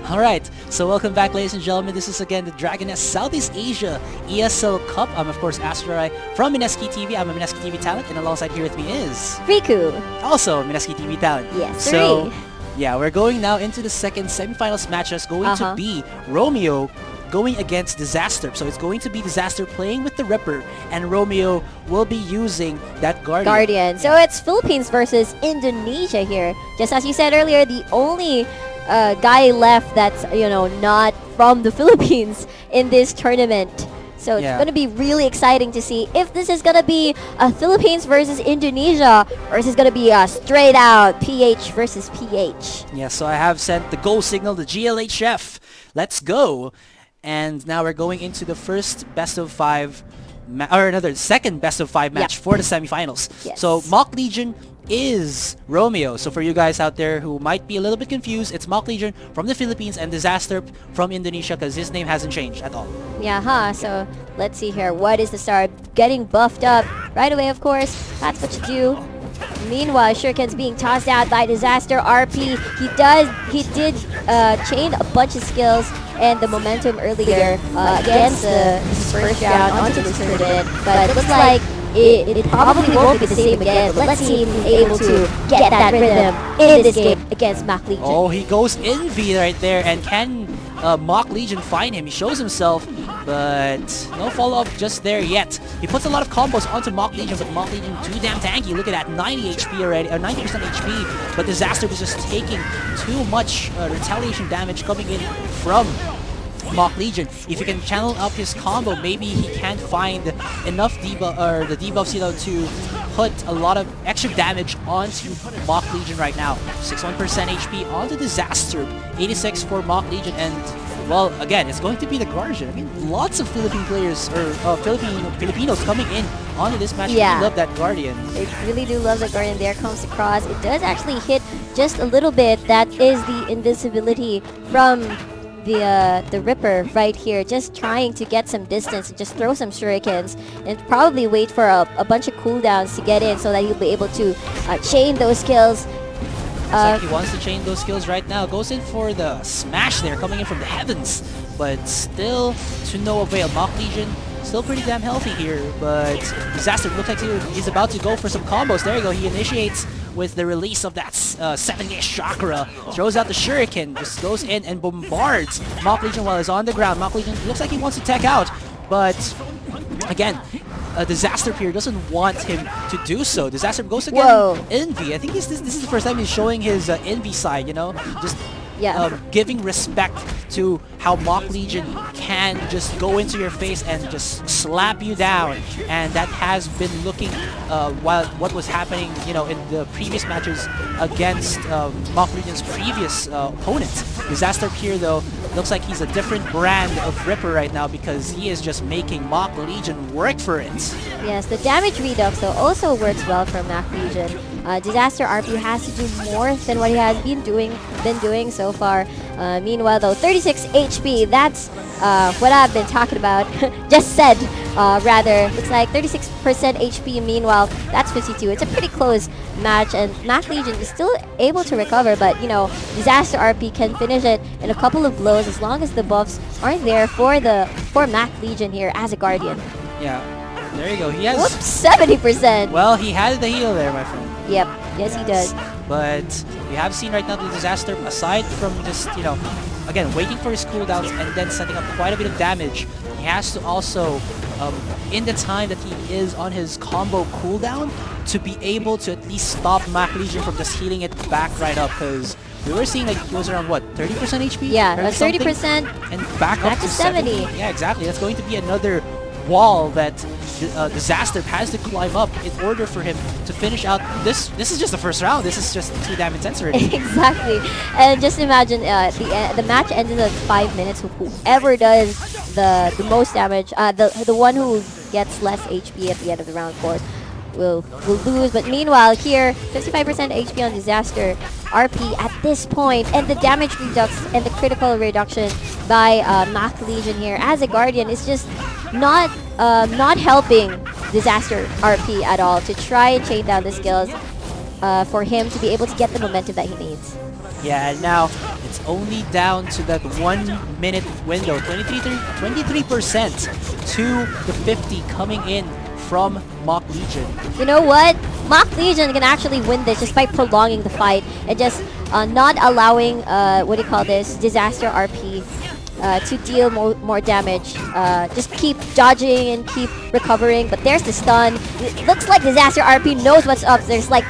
Alright, so welcome back, ladies and gentlemen. This is again the Dragoness Southeast Asia ESL Cup. I'm of course Asterai from Mineski TV. I'm a Mineski TV talent, and alongside here with me is Riku. also Mineski TV talent. Yes, So, three. yeah, we're going now into the second semifinals match. That's going to be Romeo going against Disaster. So it's going to be Disaster playing with the Ripper, and Romeo will be using that Guardian. So it's Philippines versus Indonesia here. Just as you said earlier, the only guy left that's, you know, not from the Philippines in this tournament. So it's going to be really exciting to see if this is going to be a Philippines versus Indonesia, or is this going to be a straight out PH versus PH. Yeah, so I have sent the go signal to GLHF. Let's go. And now we're going into the first best of 5 second best of 5 match for the semifinals. Yes. So Mock Legion is Romeo. So for you guys out there who might be a little bit confused, it's Mock Legion from the Philippines and Disaster from Indonesia, because his name hasn't changed at all. Yeah, so let's see here. What is the star? Getting buffed up right away, of course. That's what you do. Meanwhile, Shuriken's being tossed out by Disaster RP. He did chain a bunch of skills and the momentum earlier against the first round onto this tournament, but it looks like it probably won't be the same again. But let's see if he's able to get that rhythm in this game against Mock Legion. Oh, he goes in V right there, and can Mock Legion find him? He shows himself, but no follow-up just there yet. He puts a lot of combos onto Mock Legion, but Mock Legion too damn tanky. Look at that, 90 HP already, or 90% HP, but Disaster was just taking too much retaliation damage coming in from Mock Legion. If he can channel up his combo, maybe he can find enough debuff, or the debuffs, you know, to put a lot of extra damage onto Mock Legion right now. 61% HP onto Disaster, 86 for Mock Legion, and well, again, it's going to be the Guardian. I mean, lots of Philippine players, or Filipinos coming in onto this match. Yeah. We love that Guardian. They really do love the Guardian. There comes across. It does actually hit just a little bit. That is the invisibility from the Ripper right here, just trying to get some distance and just throw some shurikens and probably wait for a bunch of cooldowns to get in so that he'll be able to chain those skills. Looks like he wants to chain those skills right now. Goes in for the smash there, coming in from the heavens, but still to no avail. Mock Legion still pretty damn healthy here, but Disaster looks like he's about to go for some combos. There you go. He initiates with the release of that 7-gauge chakra, throws out the shuriken, just goes in and bombards Mock Legion while he's on the ground. Mock Legion looks like he wants to tech out, but again, Disaster here doesn't want him to do so. Disaster goes again Envy. I think this is the first time he's showing his Envy side, you know, just giving respect to how Mock Legion can just go into your face and just slap you down, and that has been looking while what was happening, you know, in the previous matches against Mock Legion's previous opponent. Disaster here though looks like he's a different brand of Ripper right now, because he is just making Mock Legion work for it. Yes, the damage redux though also works well for Mock Legion. Disaster RP has to do more than what he has been doing so far. Meanwhile though, 36 HP, that's what I've been talking about. Just said, rather. It's like 36% HP, meanwhile that's 52. It's a pretty close match, and Mock Legion is still able to recover, but you know, Disaster RP can finish it in a couple of blows as long as the buffs aren't there for Mock Legion here as a Guardian. Yeah. There you go. He has... Whoops, 70%. Well, he had the heal there, my friend. Yep, yes he does. But we have seen right now the Disaster, aside from just, you know, again, waiting for his cooldowns and then setting up quite a bit of damage, he has to also, in the time that he is on his combo cooldown, to be able to at least stop Mac Legion from just healing it back right up, because we were seeing like he was around, what, 30% HP? Yeah, 30 30%. and back up to to 70. Yeah, exactly. That's going to be another wall that Disaster has to climb up in order for him to finish out this. This is just the first round. This is just too damn intense already. Exactly. And just imagine the match ends in 5 minutes. Whoever does the most damage, the one who gets less HP at the end of the round, of course, will lose. But meanwhile, here, 55% HP on Disaster RP at this point, and the damage reduction and the critical reduction by Mac Legion here as a Guardian is just not helping Disaster RP at all to try and chain down the skills for him to be able to get the momentum that he needs. Yeah, and now it's only down to that 1 minute window, 23% to the 50 coming in from Mock Legion. You know what? Mock Legion can actually win this just by prolonging the fight and just not allowing, Disaster RP to deal more damage. Just keep dodging and keep recovering, but there's the stun. It looks like Disaster RP knows what's up. There's like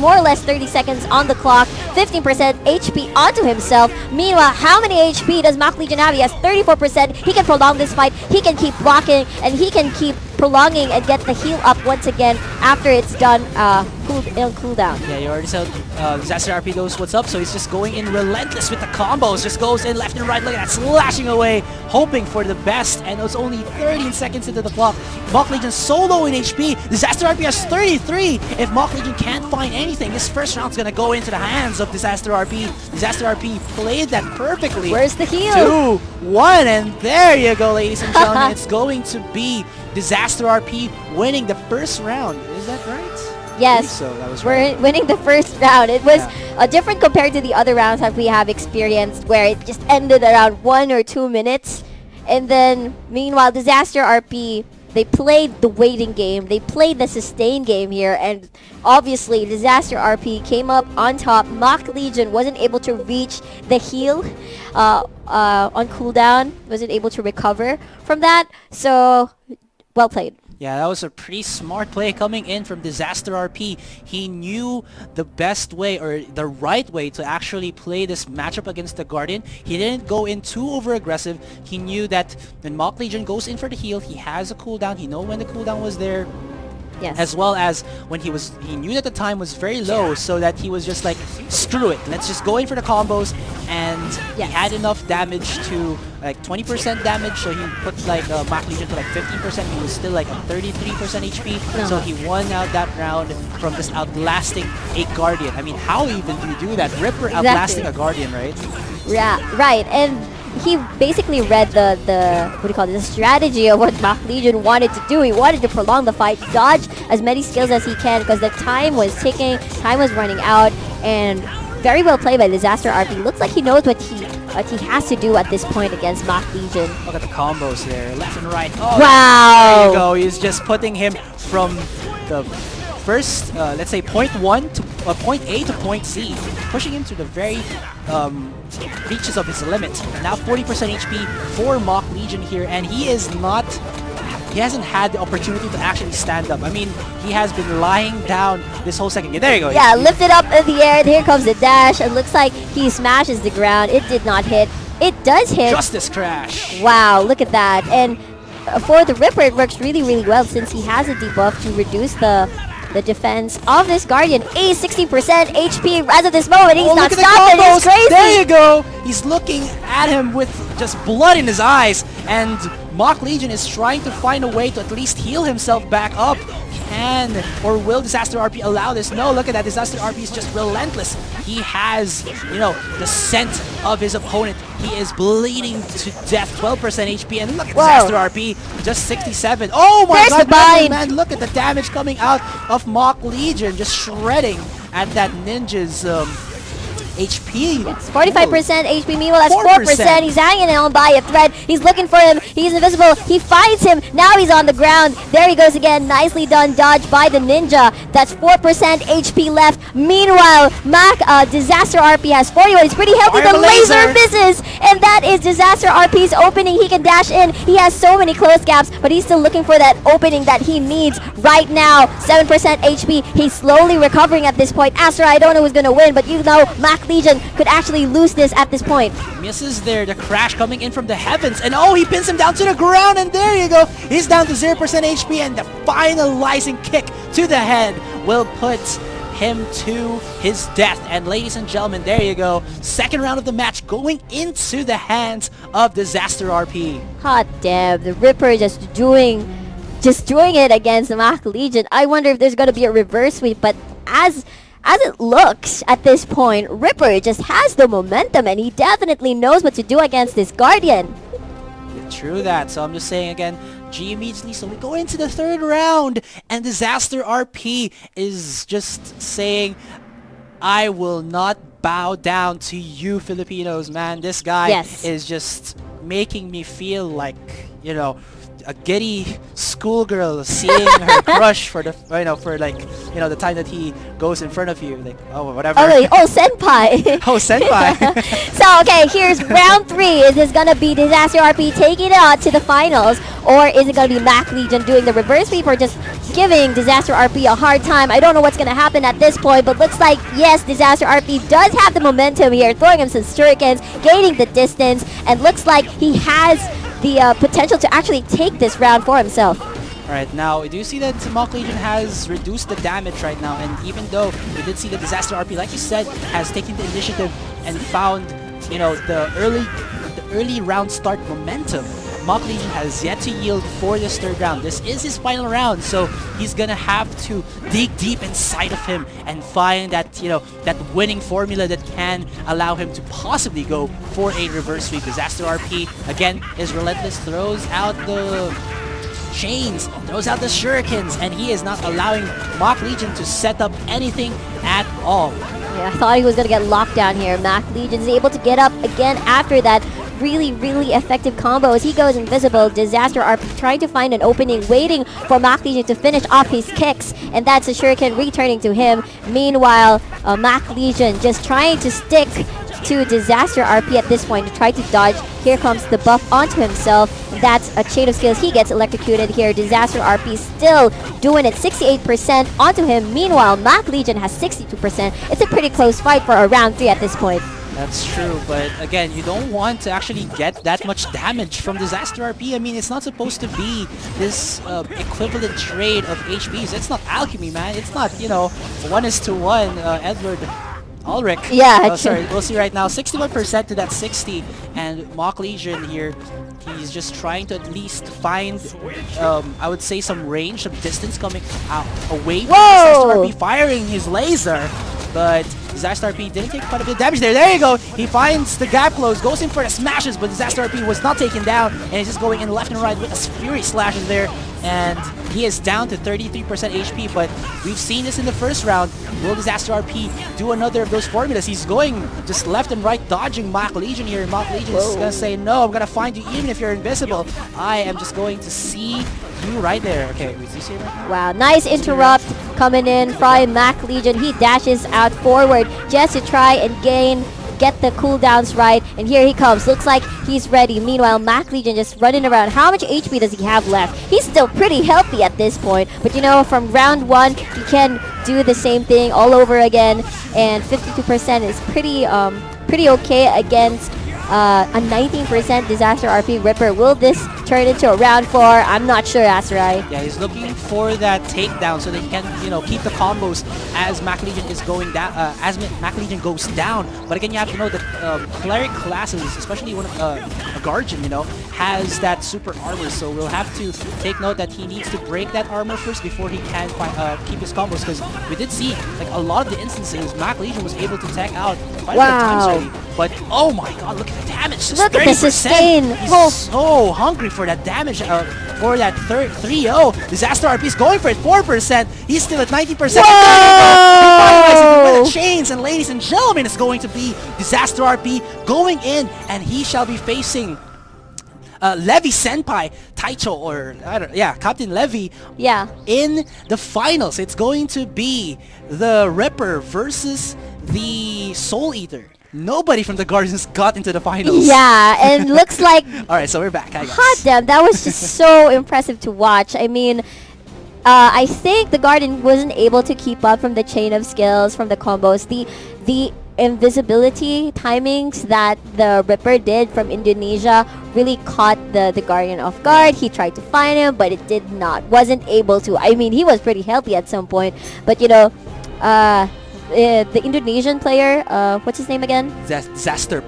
more or less 30 seconds on the clock, 15% HP onto himself. Meanwhile, how many HP does Mock Legion have? He has 34%. He can prolong this fight. He can keep blocking, and he can keep prolonging and get the heal up once again after it's done cooldown. Yeah, you already said Disaster RP knows what's up, so he's just going in relentless with the combos. Just goes in left and right. Look at that, slashing away, hoping for the best. And it's only 13 seconds into the clock. Mock Legion so low in HP. Disaster RP has 33. If Mock Legion can't find anything, this first round's gonna go into the hands of Disaster RP. Disaster RP played that perfectly. Where's the heal? 2-1, and there you go, ladies and gentlemen. It's going to be Disaster RP winning the first round. Is that right? Yes, so that was we're winning the first round. It was different compared to the other rounds that we have experienced, where it just ended around 1 or 2 minutes. And then, meanwhile, Disaster RP, they played the waiting game. They played the sustain game here. And obviously, Disaster RP came up on top. Mock Legion wasn't able to reach the heal on cooldown. Wasn't able to recover from that. So, well played. Yeah, that was a pretty smart play coming in from Disaster RP. He knew the best way or the right way to actually play this matchup against the Guardian. He didn't go in too over-aggressive. He knew that when Mock Legion goes in for the heal, he has a cooldown. He knew when the cooldown was there. Yes. As well as when he knew that the time was very low, so that he was just like, screw it, let's just go in for the combos. And he had enough damage to like 20% damage, so he put like Mock Legion to like 15%. He was still like at 33% HP, so he won out that round from just outlasting a Guardian. I mean, how even do you do that? Ripper outlasting a Guardian, right? Yeah, right. And he basically read the strategy of what Mock Legion wanted to do. He wanted to prolong the fight, dodge as many skills as he can, because the time was ticking, time was running out, and very well played by Disaster RP. Looks like he knows what he has to do at this point against Mock Legion. Look at the combos there, left and right. Oh, wow! There you go. He's just putting him from the first, let's say, point A to point C, pushing him to the very reaches of his limit. Now 40% HP for Mock Legion here, and he hasn't had the opportunity to actually stand up. I mean, he has been lying down this whole second. Yeah, there you go. Yeah, lifted up in the air, and here comes the dash. It looks like he smashes the ground. It did not hit. It does hit. Justice Crash. Wow, look at that. And for the Ripper, it works really, really well since he has a debuff to reduce the defense of this Guardian. 60% HP as of this moment. He's not stopping. It's crazy. There you go. He's looking at him with just blood in his eyes, and Mock Legion is trying to find a way to at least heal himself back up. Can or will Disaster RP allow this? No, look at that. Disaster RP is just relentless. He has, the scent of his opponent. He is bleeding to death. 12% HP, and look at Disaster RP, just 67. Oh my god, man, look at the damage coming out of Mock Legion, just shredding at that ninja's HP. It's 45% HP. Meanwhile, that's 4%. 4%. He's hanging on by a thread. He's looking for him. He's invisible. He finds him. Now he's on the ground. There he goes again. Nicely done dodge by the ninja. That's 4% HP left. Meanwhile, Disaster RP has 41. He's pretty healthy. Fire The the laser laser. misses. And that is Disaster RP's opening. He can dash in. He has so many close gaps, but he's still looking for that opening that he needs right now. 7% HP. He's slowly recovering at this point. Astra, I don't know who's going to win, but you know Mac Legion could actually lose this at this point. Misses there, the crash coming in from the heavens, and oh, he pins him down to the ground, and there you go. He's down to 0% HP, and the finalizing kick to the head will put him to his death. And ladies and gentlemen, there you go. Second round of the match going into the hands of Disaster RP. Hot damn, the Ripper just doing it against the Mac Legion. I wonder if there's gonna be a reverse sweep, but as it looks at this point, Ripper just has the momentum and he definitely knows what to do against this Guardian. True that. So I'm just saying again, G immediately. So we go into the third round, and Disaster RP is just saying, I will not bow down to you Filipinos, man. This guy is just making me feel like, you know, a giddy schoolgirl seeing her crush for the, for like, the time that he goes in front of you, like, oh, whatever. Oh, senpai. Oh, senpai. So, okay, here's round 3. Is this gonna be Disaster RP taking it on to the finals, or is it gonna be Mac Legion doing the reverse sweep, or just giving Disaster RP a hard time? I don't know what's gonna happen at this point, but looks like, yes, Disaster RP does have the momentum here, throwing him some shurikens, gaining the distance, and looks like he has the potential to actually take this round for himself. Alright, now we do see that Mac Legion has reduced the damage right now, and even though we did see the Disaster RP, like you said, has taken the initiative and found, the early round start momentum, Mac Legion has yet to yield for this third round. This is his final round, so he's gonna have to dig deep inside of him and find that, that winning formula that can allow him to possibly go for a reverse sweep. Disaster RP, again, is relentless, throws out the chains, throws out the shurikens, and he is not allowing Mac Legion to set up anything at all. Yeah, I thought he was going to get locked down here. Mac Legion is able to get up again after that really, really effective combo as he goes invisible. Disaster RP trying to find an opening, waiting for Mac Legion to finish off his kicks, and that's a shuriken returning to him. Meanwhile, Mac Legion just trying to stick to Disaster RP at this point to try to dodge. Here comes the buff onto himself. That's a chain of skills. He gets electrocuted here. Disaster RP still doing it, 68% onto him. Meanwhile, Mac Legion has 62%. It's a pretty close fight for a round 3 at this point. That's true, but again, you don't want to actually get that much damage from Disaster RP. I mean, it's not supposed to be this equivalent trade of HPs. It's not alchemy, man. It's not, 1:1, Edward Ulrich. Yeah. Sorry, we'll see right now. 61% to that 60, and Mac Legion here, he's just trying to at least find, I would say, some range, some distance coming out away from Disaster RP firing his laser, but Disaster RP didn't take quite a bit of damage there. There you go. He finds the gap close, goes in for the smashes, but Disaster RP was not taken down, and he's just going in left and right with a fury slashes there. And he is down to 33% HP, but we've seen this in the first round. Will Disaster RP do another of those formulas? He's going just left and right, dodging Mac Legion here. Mac Legion is going to say, no, I'm going to find you even if you're invisible. I am just going to see you right there. Okay, we see right now. Wow, nice interrupt coming in from Mac Legion. He dashes out forward just to try and get the cooldowns right, and here he comes. Looks like he's ready. Meanwhile, Mac Legion just running around. How much HP does he have left? He's still pretty healthy at this point, but from round 1, he can do the same thing all over again, and 52% is pretty okay against a 19% Disaster RP Ripper. Will this turn into a round 4? I'm not sure, Asarai. Yeah, he's looking for that takedown so that he can, keep the combos as Mac Legion is going down, as Mac Legion goes down. But again, you have to know that cleric classes, especially one of a Guardian, has that super armor. So we'll have to take note that he needs to break that armor first before he can keep his combos. Because we did see, like, a lot of the instances, Mac Legion was able to tech out quite a bit of times already. But oh my god, look at the damage! Just look 30%. At the sustain! He's so hungry for that damage, for that 3-0. Disaster RP is going for it, 4%. He's still at 90%. Whoa! With the chains, and ladies and gentlemen, moment it's going to be Disaster RP going in, and he shall be facing Levi Senpai, Taicho, or Captain Levi. Yeah. In the finals, it's going to be the Ripper versus the Soul Eater. Nobody from the Guardians got into the finals. Yeah, and looks like All right, so we're back. Hi, guys. hot damn, that was just so impressive to watch. I mean, I think the Guardian wasn't able to keep up from the chain of skills, from the combos, the invisibility timings that the Ripper did from Indonesia really caught the Guardian off guard. He tried to find him, but it wasn't able to. I mean, he was pretty healthy at some point, but you know, the Indonesian player, what's his name again? Disaster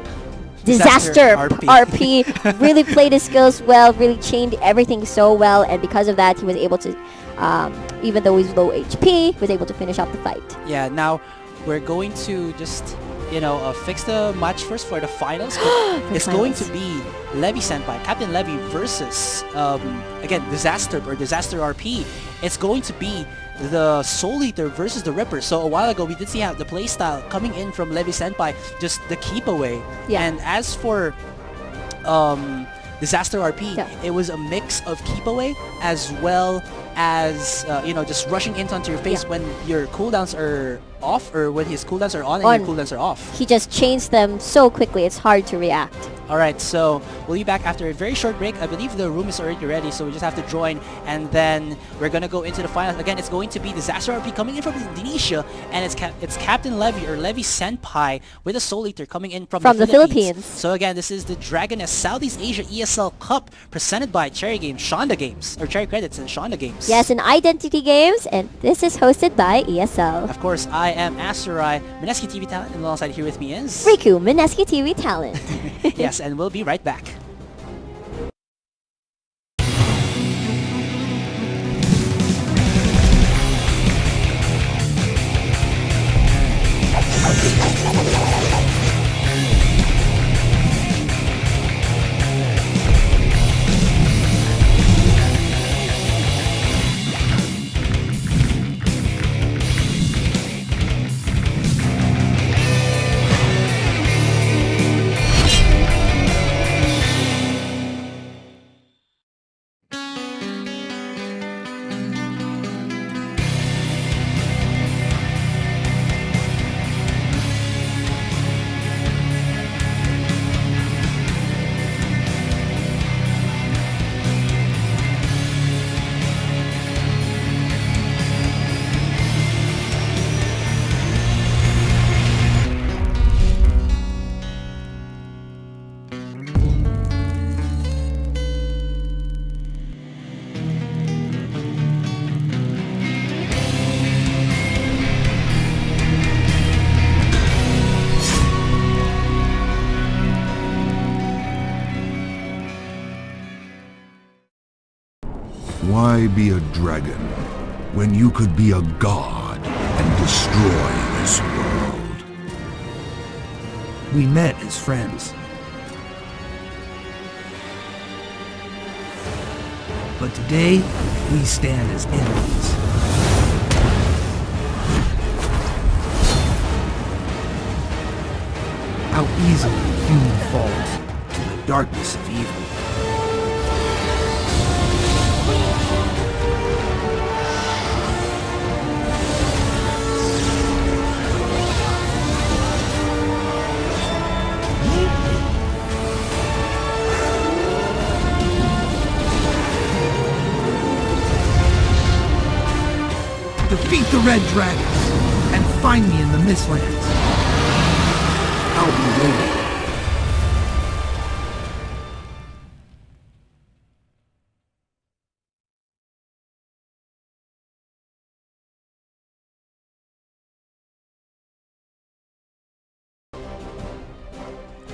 RP really played his skills well, really chained everything so well, and because of that, he was able to, even though he's low HP, was able to finish up the fight. Yeah, now we're going to just, fix the match first for the finals. But it's going to be Levi Senpai, Captain Levi versus, again, Disaster RP. It's going to be the Soul Eater versus the Ripper. So a while ago, we did see how the playstyle coming in from Levi Senpai, just the keep away. Yeah. And as for Disaster RP, it was a mix of keep away as well as just rushing in onto your face when your cooldowns are off, or when his cooldowns are on and your cooldowns are off. He just chains them so quickly, it's hard to react. Alright, so we'll be back after a very short break. I believe the room is already ready, so we just have to join, and then we're gonna go into the finals. Again, it's going to be Disaster RP coming in from Indonesia, and it's Captain Levi, or Levi Senpai, with a Soul Eater coming in from the Philippines. So again, this is the Dragoness Southeast Asia ESL Cup presented by Cherry Games, Shonda Games, or Cherry Credits and Shonda Games. Yes, and Identity Games, and this is hosted by ESL. Of course, I am Asterai, Mineski TV Talent, and alongside here with me is... Riku, Mineski TV Talent. Yes, and we'll be right back. Why be a dragon when you could be a god and destroy this world? We met as friends. But today, we stand as enemies. How easily human falls to the darkness of evil. Defeat the Red Dragons and find me in the Mistlands. I'll be waiting.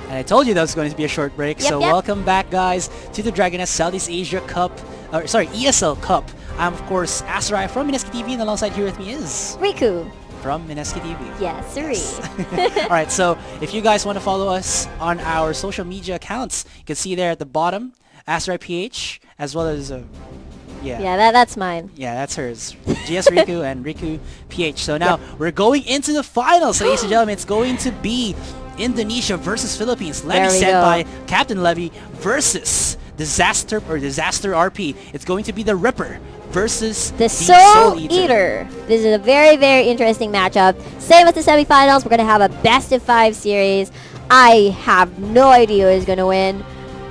And I told you that was going to be a short break, so welcome back, guys, to the Dragoness Southeast Asia Cup, ESL Cup. I'm, of course, Asterai from Mineski TV, and alongside here with me is... Riku. From Mineski TV. Yes, sirree. Yes. Alright, so if you guys want to follow us on our social media accounts, you can see there at the bottom, Asterai PH, as well as Yeah, that's mine. Yeah, that's hers. GS Riku and Riku PH. So now we're going into the finals, ladies and gentlemen. It's going to be Indonesia versus Philippines. Levy There we Senpai, Captain Levy versus Disaster RP. It's going to be the Ripper versus The Soul Eater. This is a very, very interesting matchup. Same as the semifinals. We're going to have a best of 5 series. I have no idea who's going to win.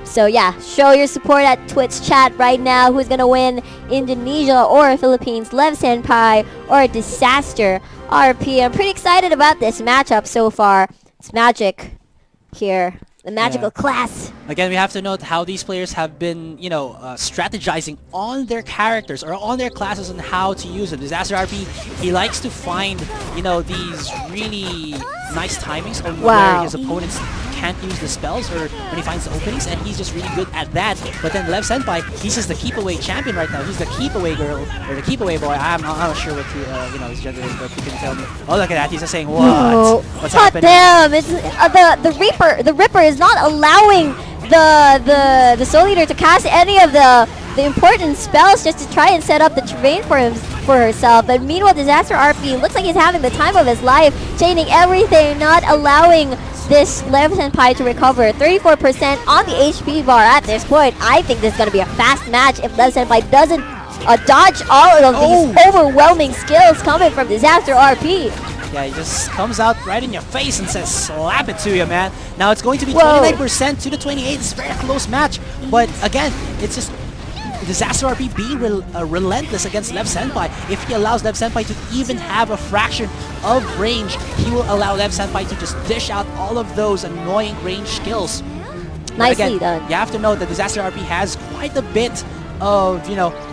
So yeah, show your support at Twitch chat right now. Who's going to win? Indonesia or Philippines? Lev Senpai or Disaster RP? I'm pretty excited about this matchup so far. It's magic here. The magical class. Again, we have to note how these players have been, strategizing on their characters or on their classes and how to use them. Disaster RP, he likes to find, these really nice timings on where his opponents can't use the spells or when he finds the openings, and he's just really good at that. But then Lev Senpai, he's just the keep away champion right now. He's the keep away girl or the keep away boy. I'm not sure what his gender is, but you can tell me. Oh, look at that! He's just saying what? What's happening? Damn! It's the Reaper. The Ripper is not allowing the Soul Eater to cast any of the important spells just to try and set up the terrain for herself. But meanwhile, Disaster RP looks like he's having the time of his life, chaining everything, not allowing this Lev Senpai to recover. 34% on the HP bar at this point. I think this is going to be a fast match if Lev Senpai doesn't dodge all of these overwhelming skills coming from Disaster RP. Yeah, he just comes out right in your face and says, slap it to you, man. Now it's going to be 29% to the 28. It's a very close match. But again, it's just Disaster RP being relentless against Lev Senpai. If he allows Lev Senpai to even have a fraction of range, he will allow Lev Senpai to just dish out all of those annoying range skills. Nicely done. You have to know that Disaster RP has quite a bit of,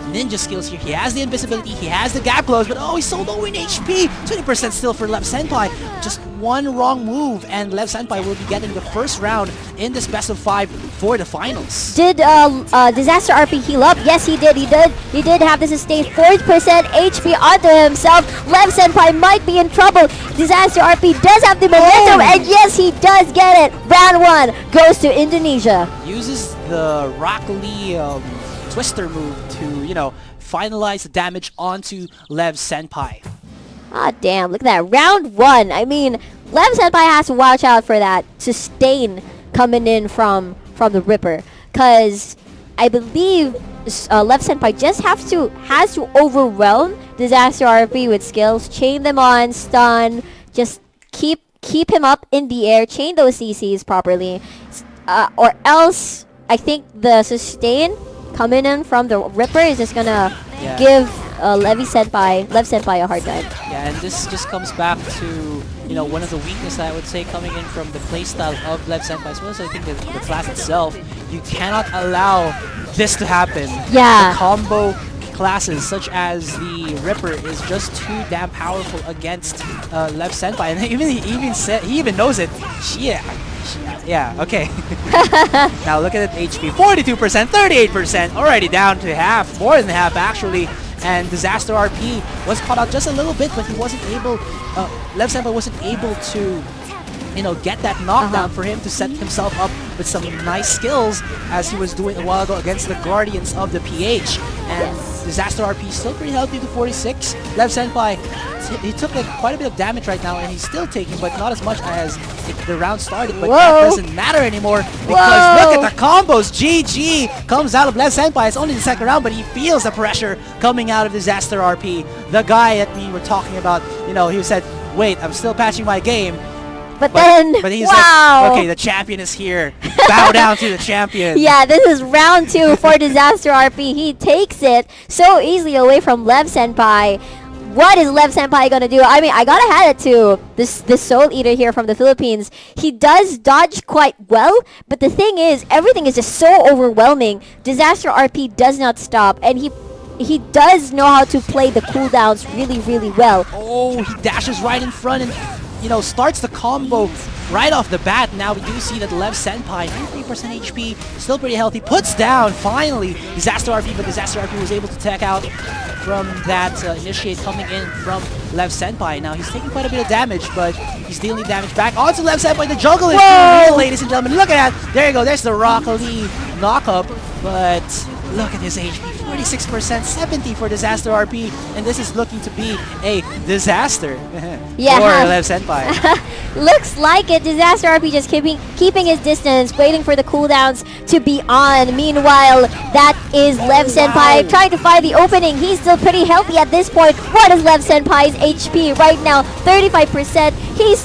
ninja skills here. He has the invisibility, he has the gap close, but he's so low in HP. 20% still for Lev Senpai. Just one wrong move and Lev Senpai will be getting the first round in this best of 5 for the finals. Did Disaster RP heal up? Yes, he did. He did have the sustained 40% HP onto himself. Lev Senpai might be in trouble. Disaster RP does have the momentum, and yes, he does get it. Round 1 goes to Indonesia. Uses the Rock Lee Twister move to, finalize the damage onto Lev Senpai. Ah, damn. Look at that. Round 1. I mean, Lev Senpai has to watch out for that sustain coming in from the Ripper. Because I believe Lev Senpai just has to overwhelm Disaster RP with skills. Chain them on, stun, just keep him up in the air, chain those CCs properly. Or else, I think the sustain coming in from the Ripper is just gonna give Lev Senpai a hard time. Yeah, and this just comes back to one of the weaknesses I would say coming in from the playstyle of Lev Senpai, as well as I think the class itself. You cannot allow this to happen. Yeah. The combo classes such as the Ripper is just too damn powerful against Lev Senpai, and he even knows it. Yeah, okay. Now look at it, HP, 42%, 38%, already down to half, more than half actually. And Disaster RP was caught out just a little bit, but he wasn't able, Lev Senpai wasn't able to, get that knockdown for him to set himself up with some nice skills as he was doing a while ago against the Guardians of the PH. And Disaster RP still pretty healthy to 46. Lev Senpai, he took quite a bit of damage right now, and he's still taking, but not as much as the round started. But that doesn't matter anymore because look at the combos. GG comes out of Lev Senpai. It's only the second round, but he feels the pressure coming out of Disaster RP. The guy that we were talking about, he said, wait, I'm still patching my game. But then, he's like, okay, the champion is here. Bow down to the champion. Yeah, this is round 2 for Disaster RP. He takes it so easily away from Lev Senpai. What is Lev Senpai gonna do? I mean, I gotta hand it to this Soul Eater here from the Philippines. He does dodge quite well, but the thing is, everything is just so overwhelming. Disaster RP does not stop, and he does know how to play the cooldowns really, really well. Oh, he dashes right in front and starts the combo right off the bat. Now we do see that Lev Senpai, 93% HP, still pretty healthy, puts down finally Disaster RP, but Disaster RP was able to tech out from that initiate coming in from Lev Senpai. Now he's taking quite a bit of damage, but he's dealing damage back onto Lev Senpai. The juggle is real, ladies and gentlemen. Look at that. There you go. There's the Rock Lee knock-up, but Look at his HP, 46%, 70 for Disaster RP, and this is looking to be a disaster Yeah. for Lev Senpai. Looks like it. Disaster RP just keeping his distance, waiting for the cooldowns to be on. Meanwhile, that is Lev Senpai wow. trying to find the opening. He's still pretty healthy at this point. What is Lev Senpai's HP right now? 35%. She's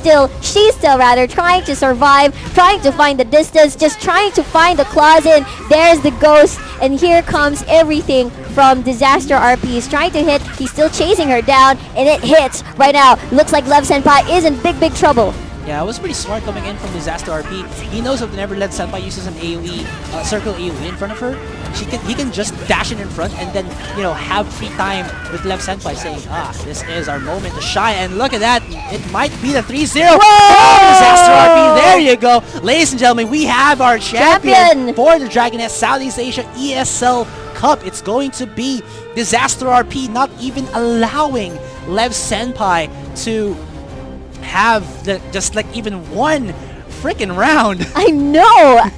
still rather, trying to survive, trying to find the distance, just trying to find the claws in. There's the ghost, and here comes everything from Disaster RP. He's trying to hit, he's still chasing her down, and it hits right now. Looks like Lev Senpai is in big trouble. Yeah, it was pretty smart coming in from Disaster RP. He knows that whenever Lev Senpai uses an AoE, circle AoE in front of her, he can just dash it in front and then, you know, have free time with Lev Senpai saying, this is our moment to shine. And look at that, it might be the 3-0. Disaster RP, there you go. Ladies and gentlemen, we have our champion for the Dragoness Southeast Asia ESL Cup. It's going to be Disaster RP, not even allowing Lev Senpai to have just like even one freaking round. I know.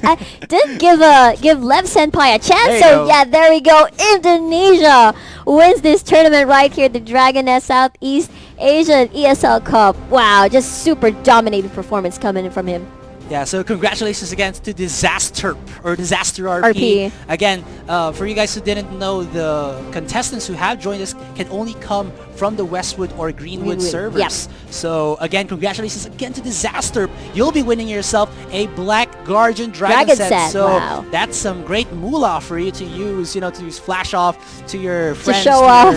I didn't give Lev Senpai a chance. So yeah, there we go. Indonesia wins this tournament right here, the Dragoness Southeast Asian ESL Cup. Wow, just super dominating performance coming in from him. Yeah, so congratulations again to Disaster RP. Again, for you guys who didn't know, the contestants who have joined us can only come from the Westwood or Greenwood servers. Yep. So again, congratulations again to Disaster. You'll be winning yourself a Black Guardian Dragon set. So wow. That's some great moolah for you to use, you know, to flash off to your friends, to show off.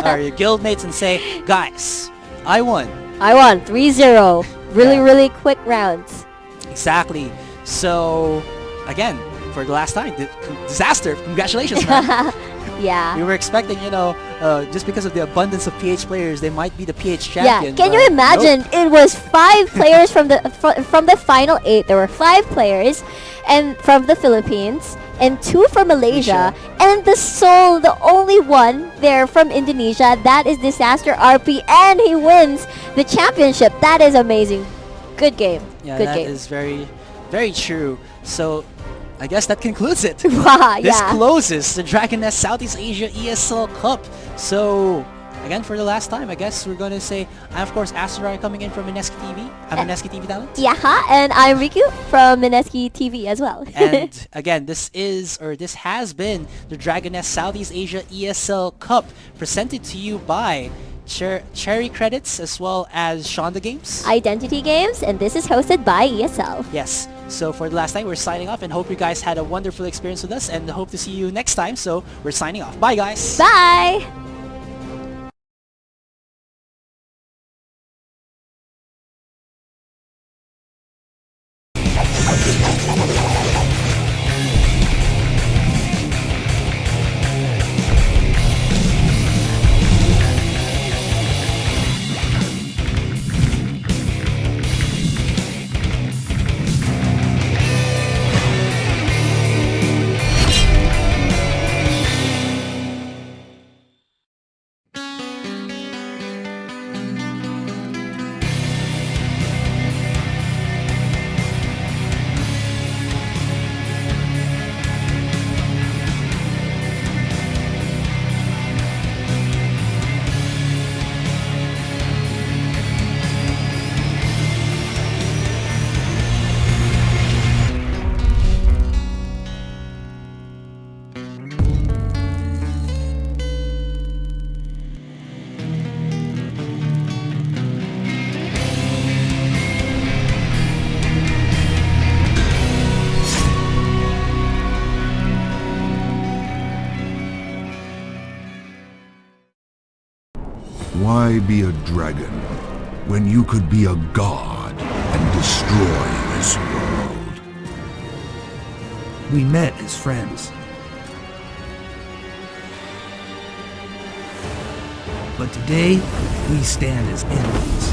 or your guildmates and say, guys, I won. I won 3-0. Really quick rounds. Exactly. So, again, for the last time, Disaster, congratulations, man. Yeah. We were expecting, you know, just because of the abundance of PH players, they might be the PH champion. Yeah. Can you imagine? Nope. It was 5 players from the final 8. There were 5 players, and from the Philippines, and 2 from Malaysia, and the only one there from Indonesia. That is Disaster RP, and he wins the championship. That is amazing. Good game. Yeah, Good that game. is very, very true. So, I guess that concludes it. Wow, This yeah. closes the Dragoness Southeast Asia ESL Cup. So, again, for the last time, I guess we're going to say, I'm of course Asteroid coming in from Mineski TV. I'm Mineski TV Talent. Yeah, and I'm Riku from Mineski TV as well. And again, this has been the Dragoness Southeast Asia ESL Cup, presented to you by Cherry Credits as well as Shonda Games. Identity Games, and this is hosted by ESL. Yes. So for the last time, we're signing off and hope you guys had a wonderful experience with us and hope to see you next time. So we're signing off. Bye, guys. Bye! Why be a dragon when you could be a god and destroy this world? We met as friends. But today, we stand as enemies.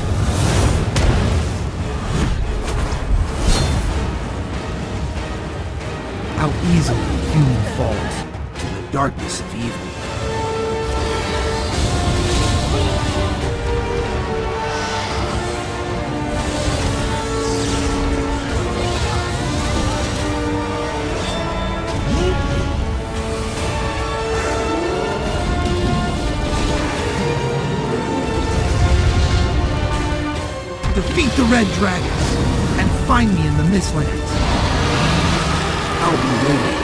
How easily human falls to the darkness of evil. Defeat the red dragon and find me in the Mistlands. I'll be waiting.